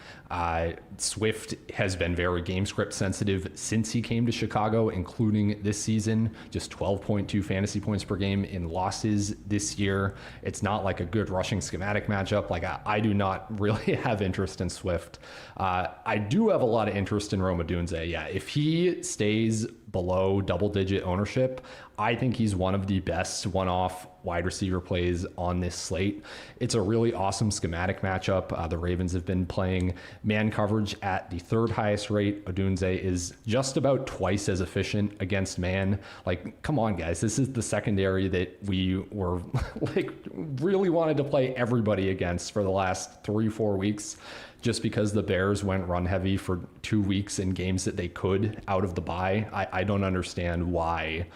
Swift has been very game script sensitive since he came to Chicago, including this season, just 12.2 fantasy points per game in losses this year. It's not like a good rushing schematic matchup. I do not really have interest in Swift. I do have a lot of interest in Rome Odunze. Yeah, if he stays below double-digit ownership, I think he's one of the best one-off wide receiver plays on this slate. It's a really awesome schematic matchup. The Ravens have been playing man coverage at the 3rd highest rate. Odunze is just about twice as efficient against man. Come on, guys. This is the secondary that we were really wanted to play everybody against for the last 3-4 weeks. just because the Bears went run heavy for 2 weeks in games that they could out of the bye. I don't understand why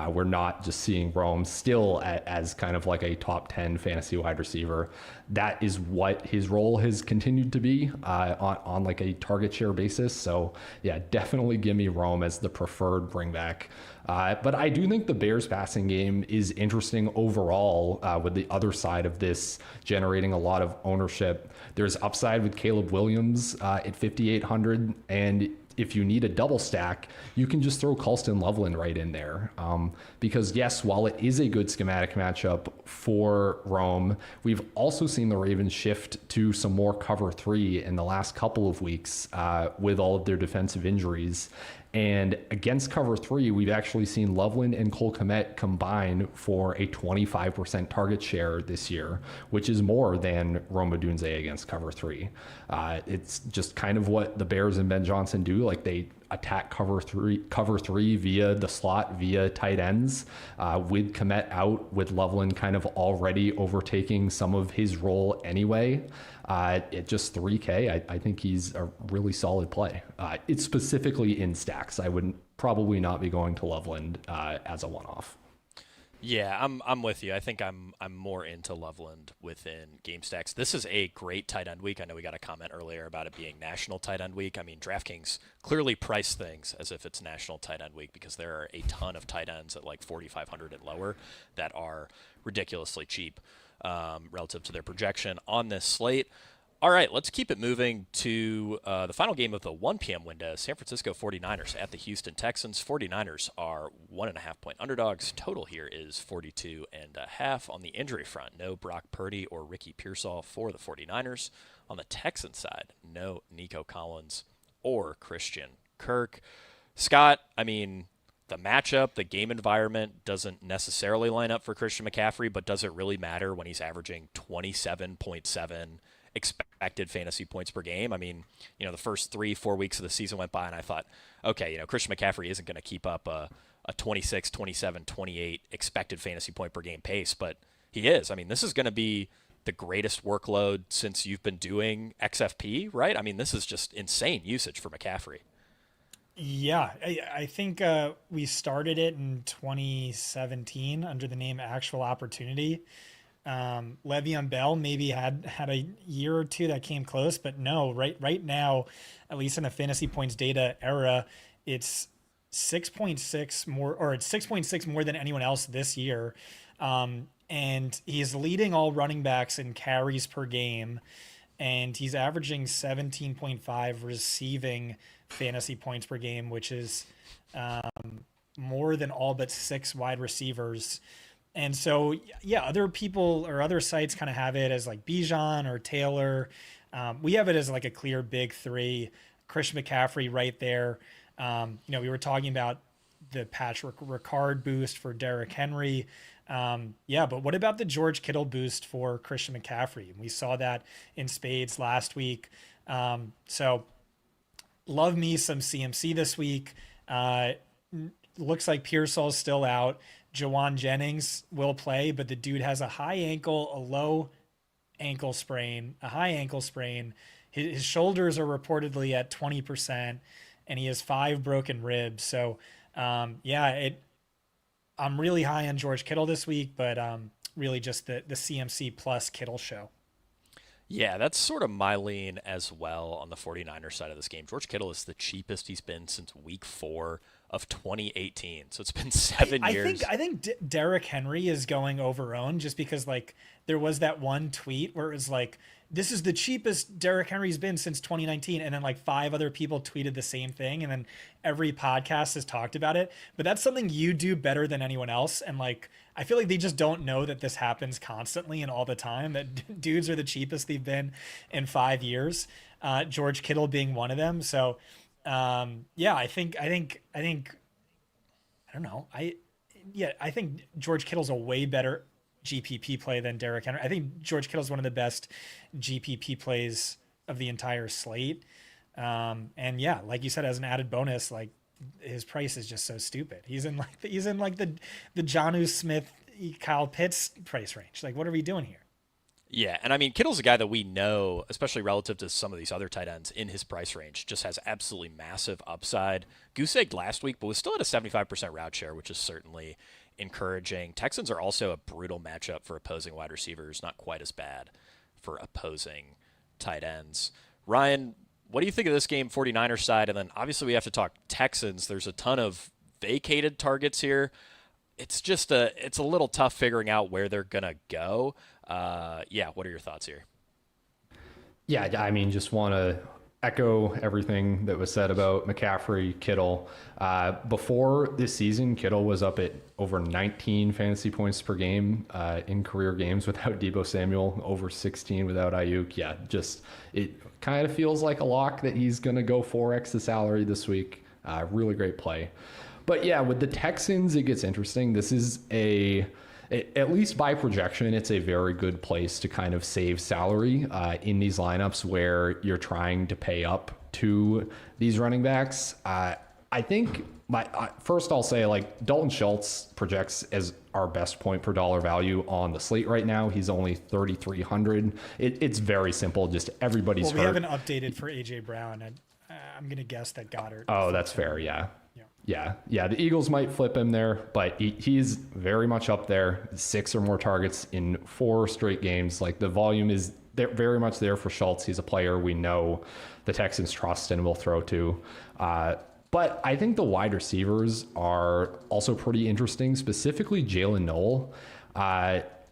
we're not just seeing Rome still as kind of like a top 10 fantasy wide receiver. That is what his role has continued to be on like a target share basis. So yeah, definitely give me Rome as the preferred bring back. But I do think the Bears passing game is interesting overall, with the other side of this generating a lot of ownership. There's upside with Caleb Williams at 5,800. And if you need a double stack, you can just throw Colston Loveland right in there. Because yes, while it is a good schematic matchup for Rome, we've also seen the Ravens shift to some more cover 3 in the last couple of weeks with all of their defensive injuries. And against cover 3, we've actually seen Loveland and Cole Kmet combine for a 25% target share this year, which is more than Rome Odunze against cover 3. It's just kind of what the Bears and Ben Johnson do. Like, they attack cover three via the slot, via tight ends, with Kmet out, with Loveland kind of already overtaking some of his role anyway. At just 3K, I think he's a really solid play. It's specifically in stacks. I would probably not be going to Loveland as a one-off. Yeah, I'm with you. I think I'm more into Loveland within game stacks. This is a great tight end week. I know we got a comment earlier about it being National Tight End Week. I mean, DraftKings clearly price things as if it's National Tight End Week, because there are a ton of tight ends at like 4,500 and lower that are ridiculously cheap relative to their projection on this slate. All right, let's keep it moving to the final game of the 1 p.m. window. San Francisco 49ers at the Houston Texans. 49ers are 1.5-point underdogs. Total here is 42.5. On the injury front, no Brock Purdy or Ricky Pearsall for the 49ers. On the Texans side, no Nico Collins or Christian Kirk. Scott, I mean, the matchup, the game environment doesn't necessarily line up for Christian McCaffrey, but does it really matter when he's averaging 27.7 expected fantasy points per game? I mean, you know, the first 3-4 weeks of the season went by and I thought, okay, you know, Christian McCaffrey isn't going to keep up a 26, 27, 28 expected fantasy point per game pace, but he is. I mean, this is going to be the greatest workload since you've been doing XFP, right? I mean, this is just insane usage for McCaffrey. Yeah, I think we started it in 2017 under the name Actual Opportunity. Le'Veon Bell maybe had a year or two that came close, but no, right now, at least in the fantasy points data era, it's 6.6 more, or it's 6.6 more than anyone else this year. And he's leading all running backs in carries per game, and he's averaging 17.5 receiving fantasy points per game, which is more than all but 6 wide receivers. And so, yeah, other people or other sites kind of have it as like Bijan or Taylor. We have it as like a clear big 3. Christian McCaffrey right there. You know, we were talking about the Patrick Ricard boost for Derrick Henry. Yeah, but what about the George Kittle boost for Christian McCaffrey? We saw that in spades last week. So love me some CMC this week. Looks like Pearsall's still out. Jawan Jennings will play, but the dude has a high ankle, a low ankle sprain, a high ankle sprain. His shoulders are reportedly at 20%, and he has 5 broken ribs. So, yeah, I'm really high on George Kittle this week, but really just the CMC plus Kittle show. Yeah, that's sort of my lean as well on the 49ers side of this game. George Kittle is the cheapest he's been since week 4 of 2018. So it's been 7 years. I think Derrick Henry is going overowned just because, like, there was that one tweet where it was like, this is the cheapest Derrick Henry's been since 2019. And then like 5 other people tweeted the same thing. And then every podcast has talked about it. But that's something you do better than anyone else. And like, I feel like they just don't know that this happens constantly and all the time, that dudes are the cheapest they've been in 5 years. George Kittle being one of them. So yeah, I think, I don't know. I think George Kittle's a way better GPP play than Derrick Henry. I think George Kittle's one of the best GPP plays of the entire slate. And yeah, like you said, as an added bonus, like his price is just so stupid. He's in like the Jonnu Smith, Kyle Pitts price range. Like, what are we doing here? Yeah, and I mean, Kittle's a guy that we know, especially relative to some of these other tight ends in his price range, just has absolutely massive upside. Goose egged last week, but was still at a 75% route share, which is certainly encouraging. Texans are also a brutal matchup for opposing wide receivers, not quite as bad for opposing tight ends. Ryan, what do you think of this game, 49ers side? And then obviously we have to talk Texans. There's a ton of vacated targets here. It's a little tough figuring out where they're going to go. What are your thoughts here? Yeah, I mean, just want to echo everything that was said about McCaffrey, Kittle. Before this season, Kittle was up at over 19 fantasy points per game in career games without Deebo Samuel, over 16 without Ayuk. Yeah, just it kind of feels like a lock that he's going to go 4x the salary this week. Really great play. But yeah, with the Texans, it gets interesting. This is at least by projection, it's a very good place to kind of save salary in these lineups where you're trying to pay up to these running backs. I think first I'll say like Dalton Schultz projects as our best point per dollar value on the slate right now. He's only 3,300. It's very simple. Just everybody's we hurt. haven't updated for AJ Brown, and I'm gonna guess that Goddard. Oh, that's fair. Yeah. The Eagles might flip him there, but he's very much up there. 6 or more targets in 4 straight games. Like the volume is very much there for Schultz. He's a player we know the Texans trust and will throw to. But I think the wide receivers are also pretty interesting, specifically Jalen Noel.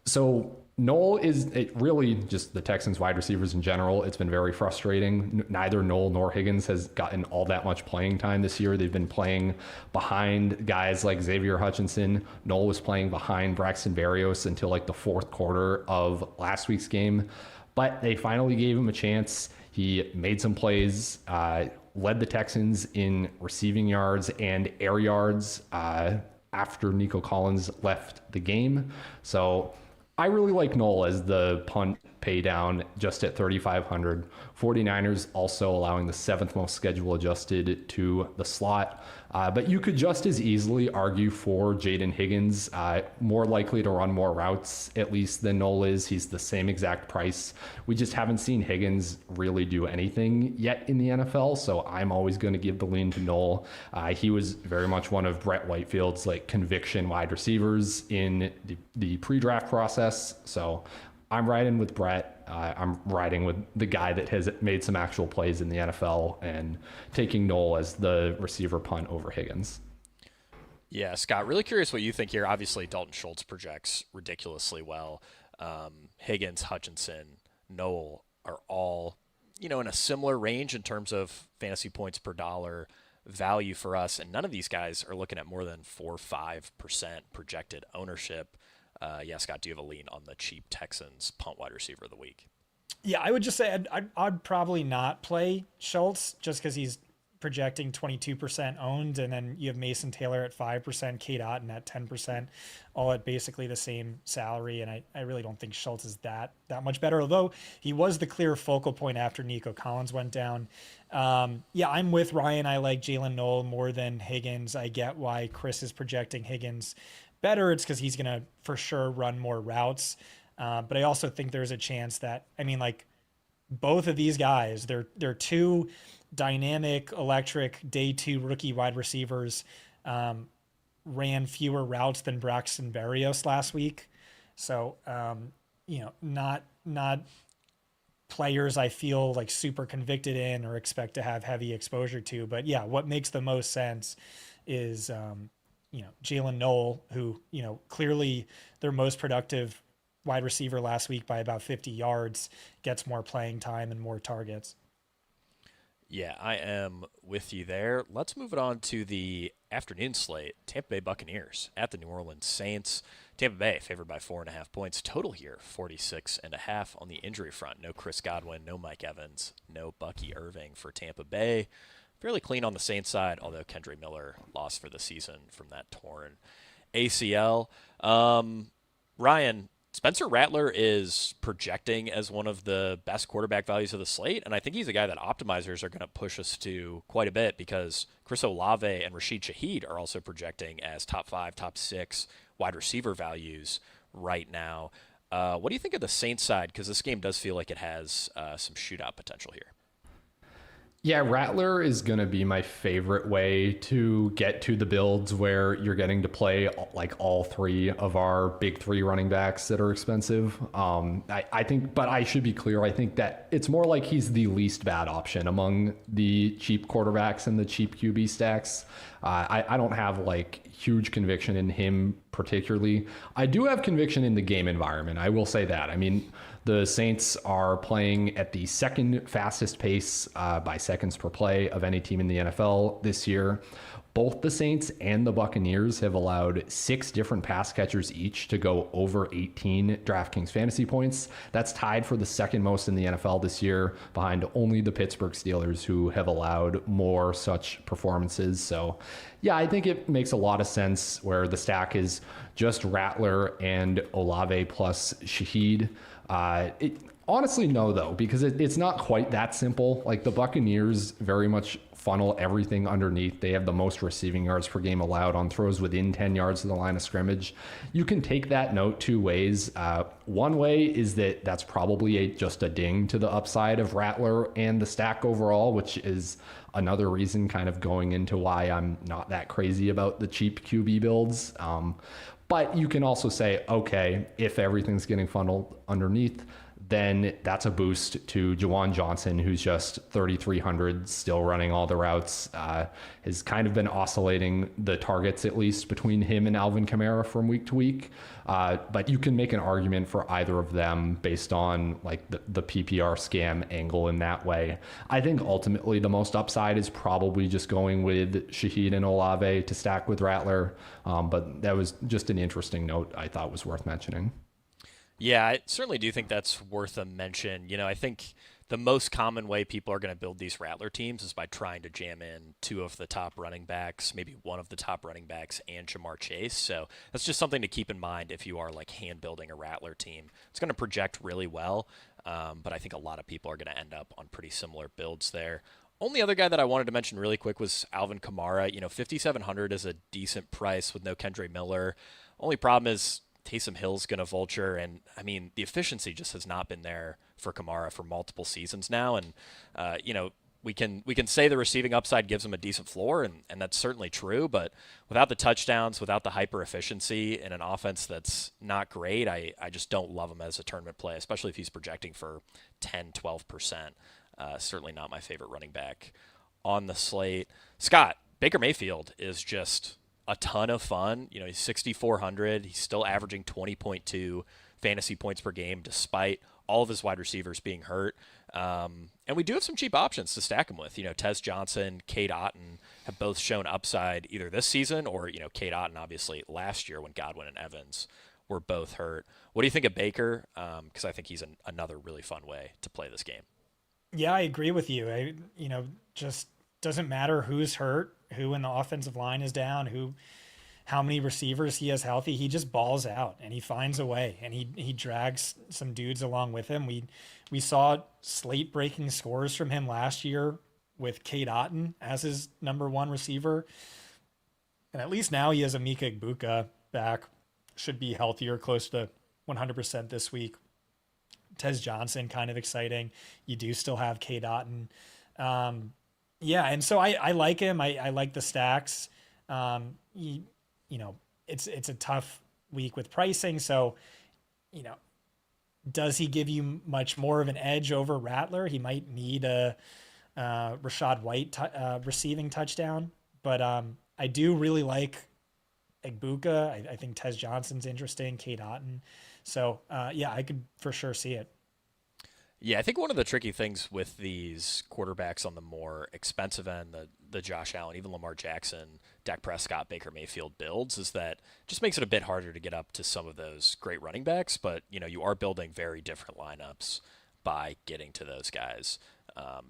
So Noel is really just the Texans wide receivers in general. It's been very frustrating. Neither Noel nor Higgins has gotten all that much playing time this year. They've been playing behind guys like Xavier Hutchinson. Noel was playing behind Braxton Berrios until like the fourth quarter of last week's game. But they finally gave him a chance. He made some plays, led the Texans in receiving yards and air yards after Nico Collins left the game. So I really like Noel as the punt pay down just at 3,500. 49ers also allowing the 7th most schedule adjusted to the slot. But you could just as easily argue for Jaden Higgins, more likely to run more routes, at least than Noel is. He's the same exact price. We just haven't seen Higgins really do anything yet in the NFL, so I'm always going to give the lean to Noel. He was very much one of Brett Whitefield's like conviction wide receivers in the pre-draft process, so I'm riding with Brett. I'm riding with the guy that has made some actual plays in the NFL and taking Noel as the receiver punt over Higgins. Yeah, Scott, really curious what you think here. Obviously, Dalton Schultz projects ridiculously well. Higgins, Hutchinson, Noel are all, in a similar range in terms of fantasy points per dollar value for us. And none of these guys are looking at more than 4 or 5% projected ownership. Scott, do you have a lean on the cheap Texans punt wide receiver of the week? Yeah, I would just say I'd probably not play Schultz just because he's projecting 22% owned, and then you have Mason Taylor at 5%, Kate Otten at 10%, all at basically the same salary, and I really don't think Schultz is that much better, although he was the clear focal point after Nico Collins went down. I'm with Ryan. I like Jalen Noel more than Higgins. I get why Chris is projecting Higgins better. It's because he's going to for sure run more routes. But I also think there's a chance that, both of these guys, they're two dynamic, electric day 2 rookie wide receivers, ran fewer routes than Braxton Berrios last week. So, not players I feel like super convicted in or expect to have heavy exposure to. But yeah, what makes the most sense is, Jalen Noel, who, clearly their most productive wide receiver last week by about 50 yards, gets more playing time and more targets. Yeah, I am with you there. Let's move it on to the afternoon slate. Tampa Bay Buccaneers at the New Orleans Saints. Tampa Bay favored by 4.5 points. Total here, 46.5 on the injury front. No Chris Godwin, no Mike Evans, no Bucky Irving for Tampa Bay. Fairly clean on the Saints side, although Kendry Miller lost for the season from that torn ACL. Ryan, Spencer Rattler is projecting as one of the best quarterback values of the slate, and I think he's a guy that optimizers are going to push us to quite a bit because Chris Olave and Rashid Shaheed are also projecting as top 5, top 6 wide receiver values right now. What do you think of the Saints side? Because this game does feel like it has some shootout potential here. Yeah, Rattler is going to be my favorite way to get to the builds where you're getting to play like all three of our big three running backs that are expensive. I think, but I should be clear, I think that it's more like he's the least bad option among the cheap quarterbacks and the cheap QB stacks. I don't have like huge conviction in him particularly. I do have conviction in the game environment. I will say that. I mean, the Saints are playing at the second fastest pace by seconds per play of any team in the NFL this year. Both the Saints and the Buccaneers have allowed 6 different pass catchers each to go over 18 DraftKings fantasy points. That's tied for the second most in the NFL this year, behind only the Pittsburgh Steelers, who have allowed more such performances. So, yeah, I think it makes a lot of sense where the stack is just Rattler and Olave plus Shaheed. Honestly, no, though, because it's not quite that simple. Like the Buccaneers very much funnel everything underneath. They have the most receiving yards per game allowed on throws within 10 yards of the line of scrimmage. You can take that note 2 ways. One way is that that's probably just a ding to the upside of Rattler and the stack overall, which is another reason kind of going into why I'm not that crazy about the cheap QB builds. But you can also say, okay, if everything's getting funneled underneath, then that's a boost to Juwan Johnson, who's just 3,300, still running all the routes, has kind of been oscillating the targets, at least between him and Alvin Kamara from week to week. But you can make an argument for either of them based on like the PPR scam angle in that way. I think ultimately the most upside is probably just going with Shaheed and Olave to stack with Rattler. But that was just an interesting note I thought was worth mentioning. Yeah, I certainly do think that's worth a mention. I think the most common way people are going to build these Rattler teams is by trying to jam in 2 of the top running backs, maybe 1 of the top running backs, and Jamar Chase. So that's just something to keep in mind if you are like hand building a Rattler team. It's going to project really well, but I think a lot of people are going to end up on pretty similar builds there. Only other guy that I wanted to mention really quick was Alvin Kamara. 5,700 is a decent price with no Kendre Miller. Only problem is Taysom Hill's going to vulture, and I mean the efficiency just has not been there for Kamara for multiple seasons now, and we can say the receiving upside gives him a decent floor, and that's certainly true, but without the touchdowns, without the hyper efficiency in an offense that's not great, I just don't love him as a tournament play, especially if he's projecting for 10-12%. Certainly not my favorite running back on the slate. Scott, Baker Mayfield is just a ton of fun. He's 6,400. He's still averaging 20.2 fantasy points per game despite all of his wide receivers being hurt. And we do have some cheap options to stack him with. Tez Johnson, Cade Otton have both shown upside either this season or, Cade Otton obviously last year when Godwin and Evans were both hurt. What do you think of Baker? Because I think he's another really fun way to play this game. Yeah, I agree with you. Just doesn't matter who's hurt, who in the offensive line is down, how many receivers he has healthy. He just balls out and he finds a way, and he drags some dudes along with him. We saw slate breaking scores from him last year with Cade Otton as his number 1 receiver. And at least now he has Emeka Egbuka back, should be healthier, close to 100% this week. Tez Johnson, kind of exciting. You do still have Cade Otton. Yeah, and so I like him. I like the stacks. It's a tough week with pricing. So, does he give you much more of an edge over Rattler? He might need a Rachaad White receiving touchdown. But I do really like Egbuka. I think Tez Johnson's interesting. Cade Otton. So, yeah, I could for sure see it. Yeah, I think one of the tricky things with these quarterbacks on the more expensive end, the Josh Allen, even Lamar Jackson, Dak Prescott, Baker Mayfield builds, is that it just makes it a bit harder to get up to some of those great running backs. But, you are building very different lineups by getting to those guys.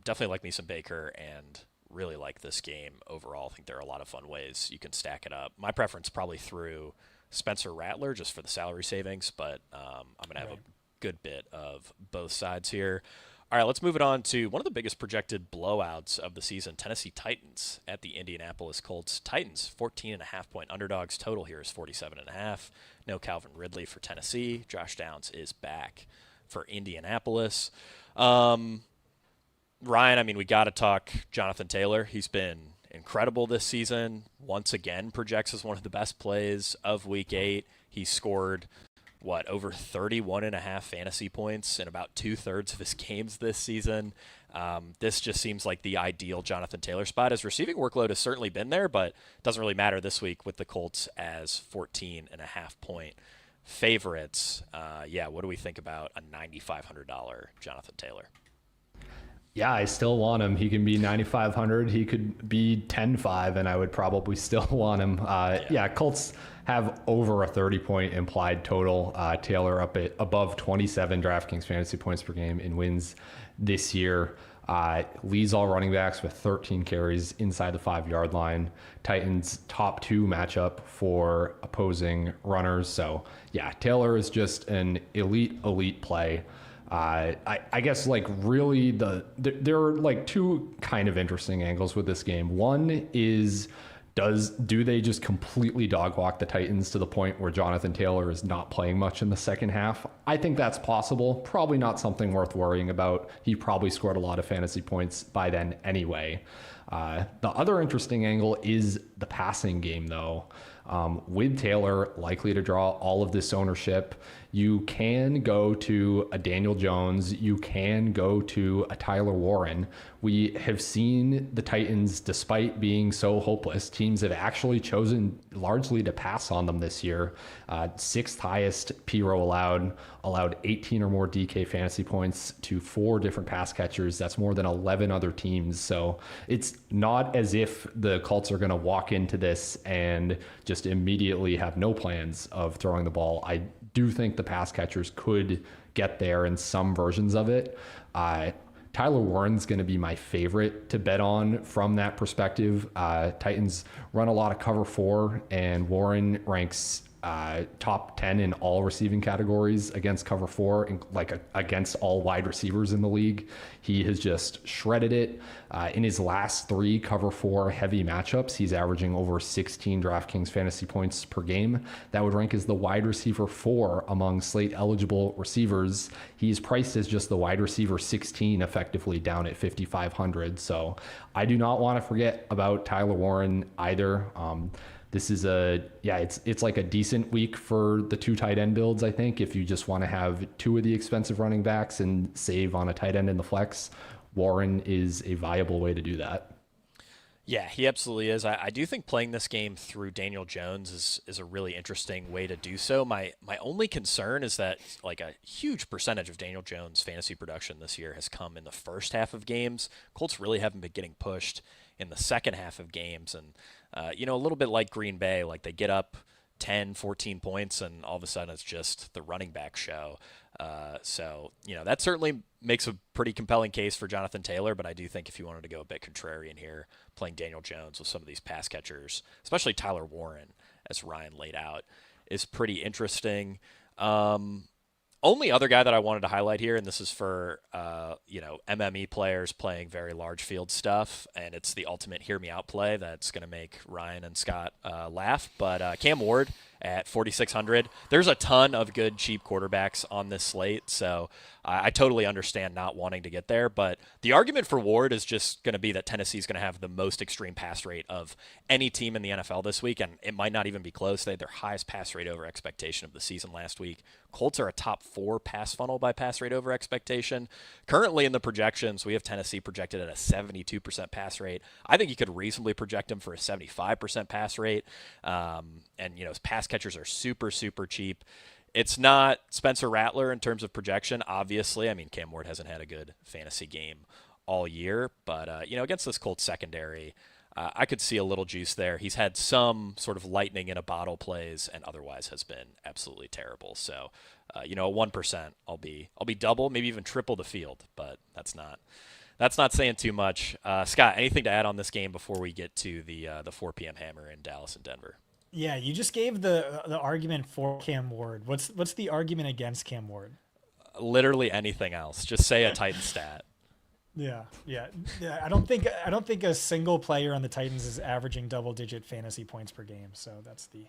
Definitely like me some Baker and really like this game overall. I think there are a lot of fun ways you can stack it up. My preference probably through Spencer Rattler just for the salary savings, but I'm going to have a good bit of both sides here. All right, let's move it on to one of the biggest projected blowouts of the season, Tennessee Titans at the Indianapolis Colts. Titans, 14.5-point underdogs. Total here is 47.5. No Calvin Ridley for Tennessee. Josh Downs is back for Indianapolis. Ryan, I mean, we got to talk Jonathan Taylor. He's been incredible this season. Once again, projects as one of the best plays of Week 8. He scored, over 31.5 fantasy points in about 2/3 of his games this season. This just seems like the ideal Jonathan Taylor spot. His receiving workload has certainly been there, but doesn't really matter this week with the Colts as 14.5-point favorites. What do we think about a $9,500 Jonathan Taylor? Yeah, I still want him. He can be 9,500. He could be 10-5, and I would probably still want him. Colts have over a 30-point implied total. Taylor up at above 27 DraftKings fantasy points per game in wins this year. Leads all running backs with 13 carries inside the 5-yard line. Titans top 2 matchup for opposing runners. So yeah, Taylor is just an elite play. I guess really there are two kind of interesting angles with this game. One is, do they just completely dog walk the Titans to the point where Jonathan Taylor is not playing much in the second half? I think that's possible. Probably not something worth worrying about. He probably scored a lot of fantasy points by then anyway. The other interesting angle is the passing game, though. With Taylor likely to draw all of this ownership, you can go to a Daniel Jones, you can go to a Tyler Warren. We have seen the Titans, despite being so hopeless, teams have actually chosen largely to pass on them this year. 6th highest PRO allowed 18 or more DK fantasy points to 4 different pass catchers. That's more than 11 other teams. So it's not as if the Colts are going to walk into this and just immediately have no plans of throwing the ball. I do think the pass catchers could get there in some versions of it. Tyler Warren's going to be my favorite to bet on from that perspective. Titans run a lot of cover 4, and Warren ranks top 10 in all receiving categories against cover 4, and against all wide receivers in the league. He has just shredded it. In his last 3 cover 4 heavy matchups, he's averaging over 16 DraftKings fantasy points per game. That would rank as the wide receiver 4 among slate eligible receivers. He's priced as just the wide receiver 16, effectively down at 5,500. So I do not want to forget about Tyler Warren either. This is it's like a decent week for the 2 tight end builds, I think. If you just want to have 2 of the expensive running backs and save on a tight end in the flex, Warren is a viable way to do that. Yeah, he absolutely is. I do think playing this game through Daniel Jones is a really interesting way to do so. My only concern is that a huge percentage of Daniel Jones' fantasy production this year has come in the first half of games. Colts really haven't been getting pushed in the second half of games, and a little bit like Green Bay, they get up 10, 14 points, and all of a sudden it's just the running back show. That certainly makes a pretty compelling case for Jonathan Taylor, but I do think if you wanted to go a bit contrarian here, playing Daniel Jones with some of these pass catchers, especially Tyler Warren, as Ryan laid out, is pretty interesting. Only other guy that I wanted to highlight here, and this is for MME players playing very large field stuff, and it's the ultimate hear me out play that's going to make Ryan and Scott laugh. But Cam Ward at 4,600. There's a ton of good cheap quarterbacks on this slate, so I totally understand not wanting to get there. But the argument for Ward is just going to be that Tennessee's going to have the most extreme pass rate of any team in the NFL this week, and it might not even be close. They had their highest pass rate over expectation of the season last week. Colts are a top 4 pass funnel by pass rate over expectation. Currently in the projections, we have Tennessee projected at a 72% pass rate. I think you could reasonably project them for a 75% pass rate. Pass catchers are super, super cheap. It's not Spencer Rattler in terms of projection, obviously. I mean, Cam Ward hasn't had a good fantasy game all year, but, against this Colts secondary, I could see a little juice there. He's had some sort of lightning in a bottle plays and otherwise has been absolutely terrible. So, at 1%, I'll be double, maybe even triple the field, but that's not saying too much. Scott, anything to add on this game before we get to the 4 p.m. hammer in Dallas and Denver? Yeah, you just gave the argument for Cam Ward. What's the argument against Cam Ward? literally anything else. Just say a Titan stat. Yeah. I don't think a single player on the Titans is averaging double-digit fantasy points per game. So that's the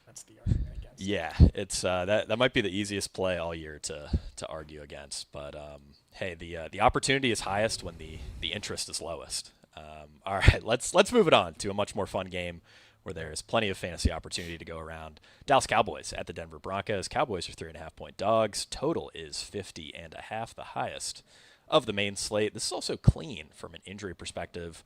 argument against. Yeah, it's that might be the easiest play all year to argue against. But hey, the opportunity is highest when the interest is lowest. All right, let's move it on to a much more fun game where there's plenty of fantasy opportunity to go around. Dallas Cowboys at the Denver Broncos. Cowboys are 3.5-point dogs. Total is 50.5, the highest of the main slate. This is also clean from an injury perspective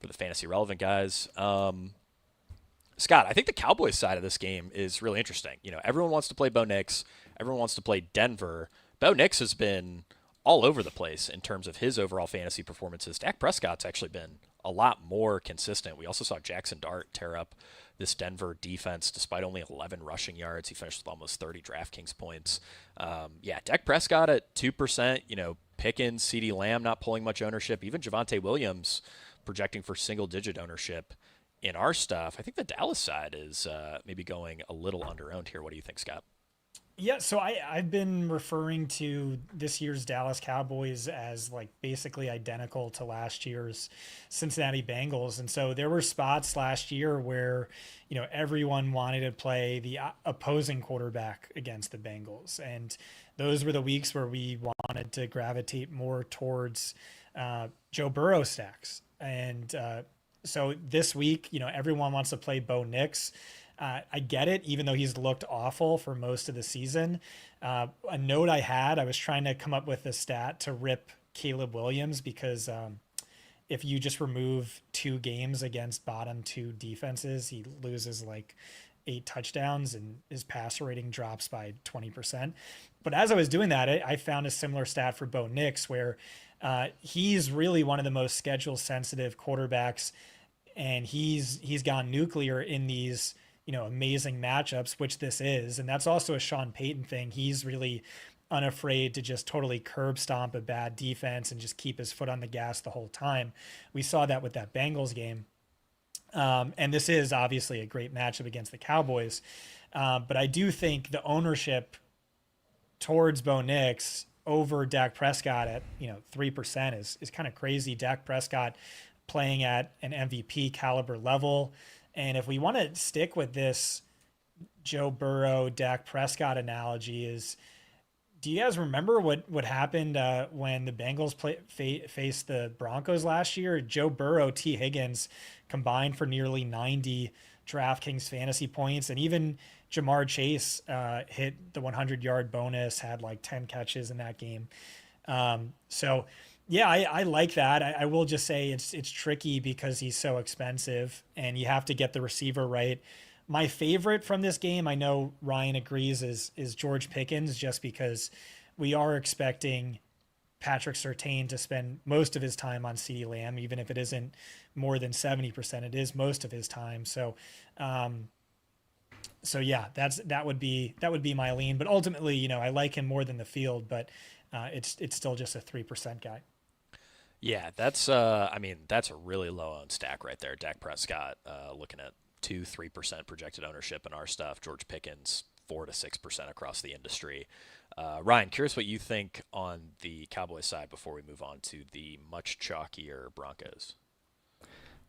for the fantasy relevant guys. Scott, I think the Cowboys side of this game is really interesting. Everyone wants to play Bo Nix. Everyone wants to play Denver. Bo Nix has been all over the place in terms of his overall fantasy performances. Dak Prescott's actually been a lot more consistent. We also saw Jackson Dart tear up this Denver defense despite only 11 rushing yards. He finished with almost 30 DraftKings points. Dak Prescott at 2%, Pickens, CeeDee Lamb not pulling much ownership. Even Javonte Williams projecting for single-digit ownership in our stuff. I think the Dallas side is maybe going a little under-owned here. What do you think, Scott? Yeah, so I've been referring to this year's Dallas Cowboys as like basically identical to last year's Cincinnati Bengals. And so there were spots last year where, everyone wanted to play the opposing quarterback against the Bengals. And those were the weeks where we wanted to gravitate more towards Joe Burrow stacks. And so this week, everyone wants to play Bo Nix. I get it, even though he's looked awful for most of the season. A note I was trying to come up with a stat to rip Caleb Williams because if you just remove 2 games against bottom 2 defenses, he loses like 8 touchdowns and his passer rating drops by 20%. But as I was doing that, I found a similar stat for Bo Nix where he's really one of the most schedule sensitive quarterbacks, and he's gone nuclear in these amazing matchups, which this is. And that's also a Sean Payton thing. He's really unafraid to just totally curb stomp a bad defense and just keep his foot on the gas the whole time. We saw that with that Bengals game. And this is obviously a great matchup against the Cowboys. But I do think the ownership towards Bo Nix over Dak Prescott at 3% is kind of crazy. Dak Prescott playing at an MVP caliber level. And if we want to stick with this Joe Burrow, Dak Prescott analogy, do you guys remember what happened when the Bengals faced the Broncos last year? Joe Burrow, T. Higgins combined for nearly 90 DraftKings fantasy points. And even Jamar Chase hit the 100-yard bonus, had like 10 catches in that game. Yeah, I like that. I will just say it's tricky because he's so expensive and you have to get the receiver right. My favorite from this game, I know Ryan agrees, is George Pickens, just because we are expecting Patrick Surtain to spend most of his time on CeeDee Lamb, even if it isn't more than 70%, it is most of his time. So yeah, that would be my lean. But ultimately, I like him more than the field, but it's still just a 3% guy. Yeah, that's a really low owned stack right there. Dak Prescott looking at 2-3% projected ownership in our stuff. George Pickens 4 to 6% across the industry. Ryan, curious what you think on the Cowboys side before we move on to the much chalkier Broncos.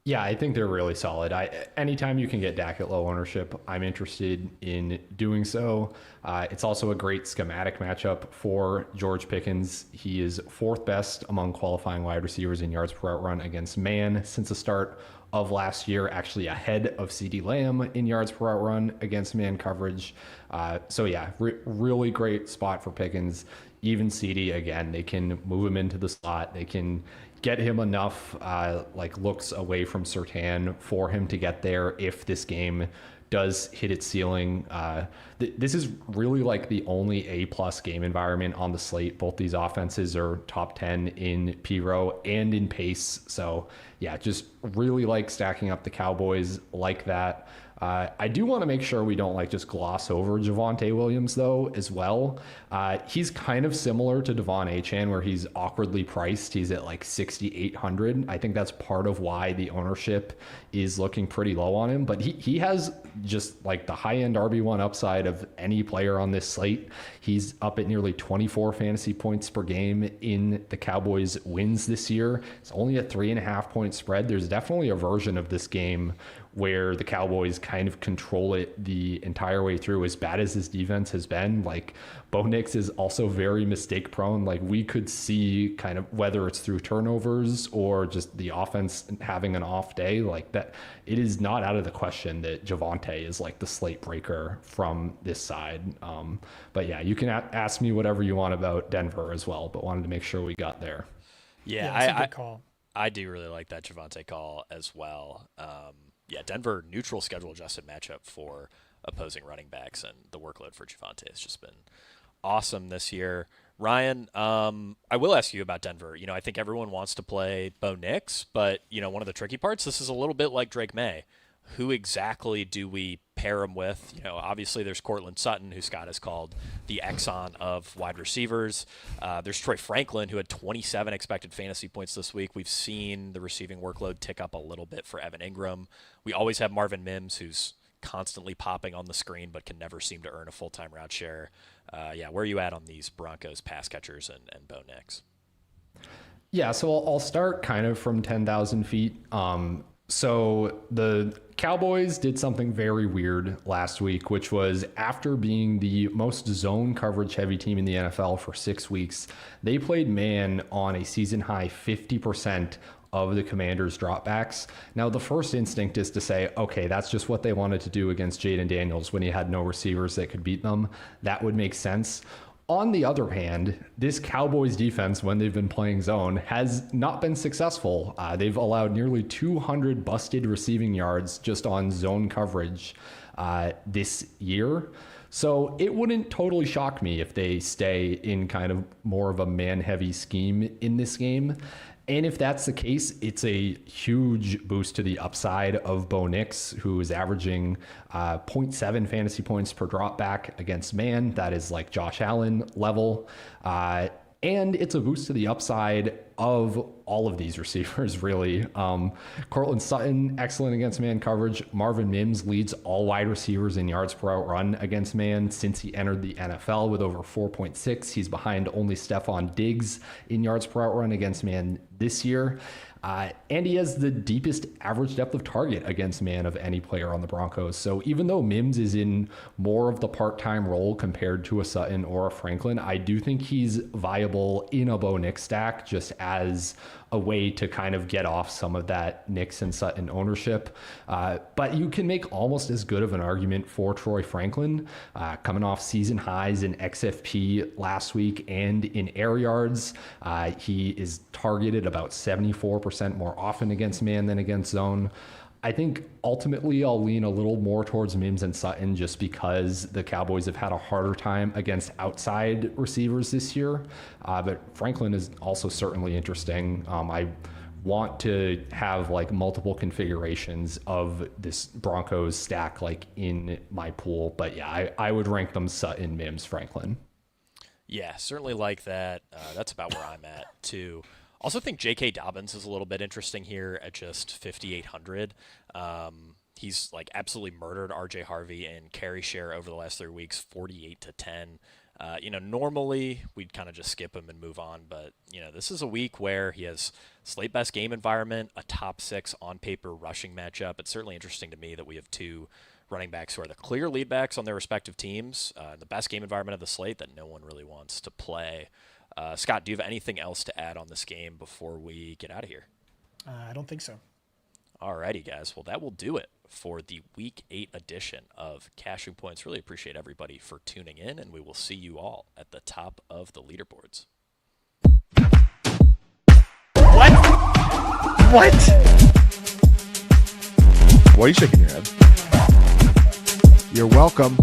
Yeah, I think they're really solid. Anytime you can get Dak at low ownership, I'm interested in doing so. It's also a great schematic matchup for George Pickens. He is 4th best among qualifying wide receivers in yards per route run against man since the start of last year, actually ahead of CeeDee Lamb in yards per route run against man coverage. Really great spot for Pickens. Even CeeDee, again, they can move him into the slot. They can get him enough looks away from Surtain for him to get there if this game does hit its ceiling. This is really like the only A+ game environment on the slate. Both these offenses are top 10 in PRO and in pace. So yeah, just really like stacking up the Cowboys like that. I do want to make sure we don't just gloss over Javonte Williams though as well. He's kind of similar to Devon Achane where he's awkwardly priced. He's at 6,800. I think that's part of why the ownership is looking pretty low on him, but he has just the high end RB1 upside of any player on this slate. He's up at nearly 24 fantasy points per game in the Cowboys wins this year. It's only a 3.5 point spread. There's definitely a version of this game where the Cowboys kind of control it the entire way through. As bad as this defense has been, Bo Nix is also very mistake prone. We could see kind of whether it's through turnovers or just the offense having an off day that. It is not out of the question that Javonte is the slate breaker from this side. But yeah, you can ask me whatever you want about Denver as well, but wanted to make sure we got there. Yeah, that's a good call. I do really like that Javonte call as well. Denver neutral schedule adjusted matchup for opposing running backs, and the workload for Javonte has just been awesome this year. Ryan, I will ask you about Denver. I think everyone wants to play Bo Nix, but one of the tricky parts, this is a little bit like Drake May. Who exactly do we pair him with? Obviously there's Cortland Sutton, who Scott has called the Exxon of wide receivers. There's Troy Franklin, who had 27 expected fantasy points this week. We've seen the receiving workload tick up a little bit for Evan Ingram. We always have Marvin Mims, who's constantly popping on the screen but can never seem to earn a full-time route share. Where are you at on these Broncos pass catchers and Bo Nix? Yeah, so I'll start kind of from 10,000 feet. So the Cowboys did something very weird last week, which was after being the most zone coverage heavy team in the NFL for 6 weeks, they played man on a season high 50% of the Commanders' dropbacks. Now, the first instinct is to say, okay, that's just what they wanted to do against Jaden Daniels when he had no receivers that could beat them. That would make sense. On the other hand, this Cowboys defense, when they've been playing zone, has not been successful. They've allowed nearly 200 busted receiving yards just on zone coverage this year. So it wouldn't totally shock me if they stay in kind of more of a man-heavy scheme in this game. And if that's the case, it's a huge boost to the upside of Bo Nix, who is averaging 0.7 fantasy points per drop back against man. That is Josh Allen level. And it's a boost to the upside of all of these receivers, really. Cortland Sutton, excellent against man coverage. Marvin Mims leads all wide receivers in yards per out run against man since he entered the NFL with over 4.6. He's behind only Stephon Diggs in yards per out run against man this year. And he has the deepest average depth of target against man of any player on the Broncos. So even though Mims is in more of the part-time role compared to a Sutton or a Franklin, I do think he's viable in a Bo Nix stack just as a way to kind of get off some of that Nix and Sutton ownership. But you can make almost as good of an argument for Troy Franklin, coming off season highs in XFP last week and in air yards. He is targeted about 74% more often against man than against zone. I think ultimately I'll lean a little more towards Mims and Sutton just because the Cowboys have had a harder time against outside receivers this year. But Franklin is also certainly interesting. I want to have multiple configurations of this Broncos stack in my pool. But yeah, I would rank them Sutton, Mims, Franklin. Yeah, certainly like that. That's about where I'm at too. Also think J.K. Dobbins is a little bit interesting here at just 5,800. He's absolutely murdered R.J. Harvey in carry share over the last 3 weeks, 48-10. Normally we'd kind of just skip him and move on, but this is a week where he has slate best game environment, a top 6 on paper rushing matchup. It's certainly interesting to me that we have two running backs who are the clear lead backs on their respective teams, the best game environment of the slate that no one really wants to play. Scott, do you have anything else to add on this game before we get out of here? I don't think so. Alrighty, guys. Well, that will do it for the Week 8 edition of Cashing Points. Really appreciate everybody for tuning in, and we will see you all at the top of the leaderboards. What? Why are you shaking your head? You're welcome.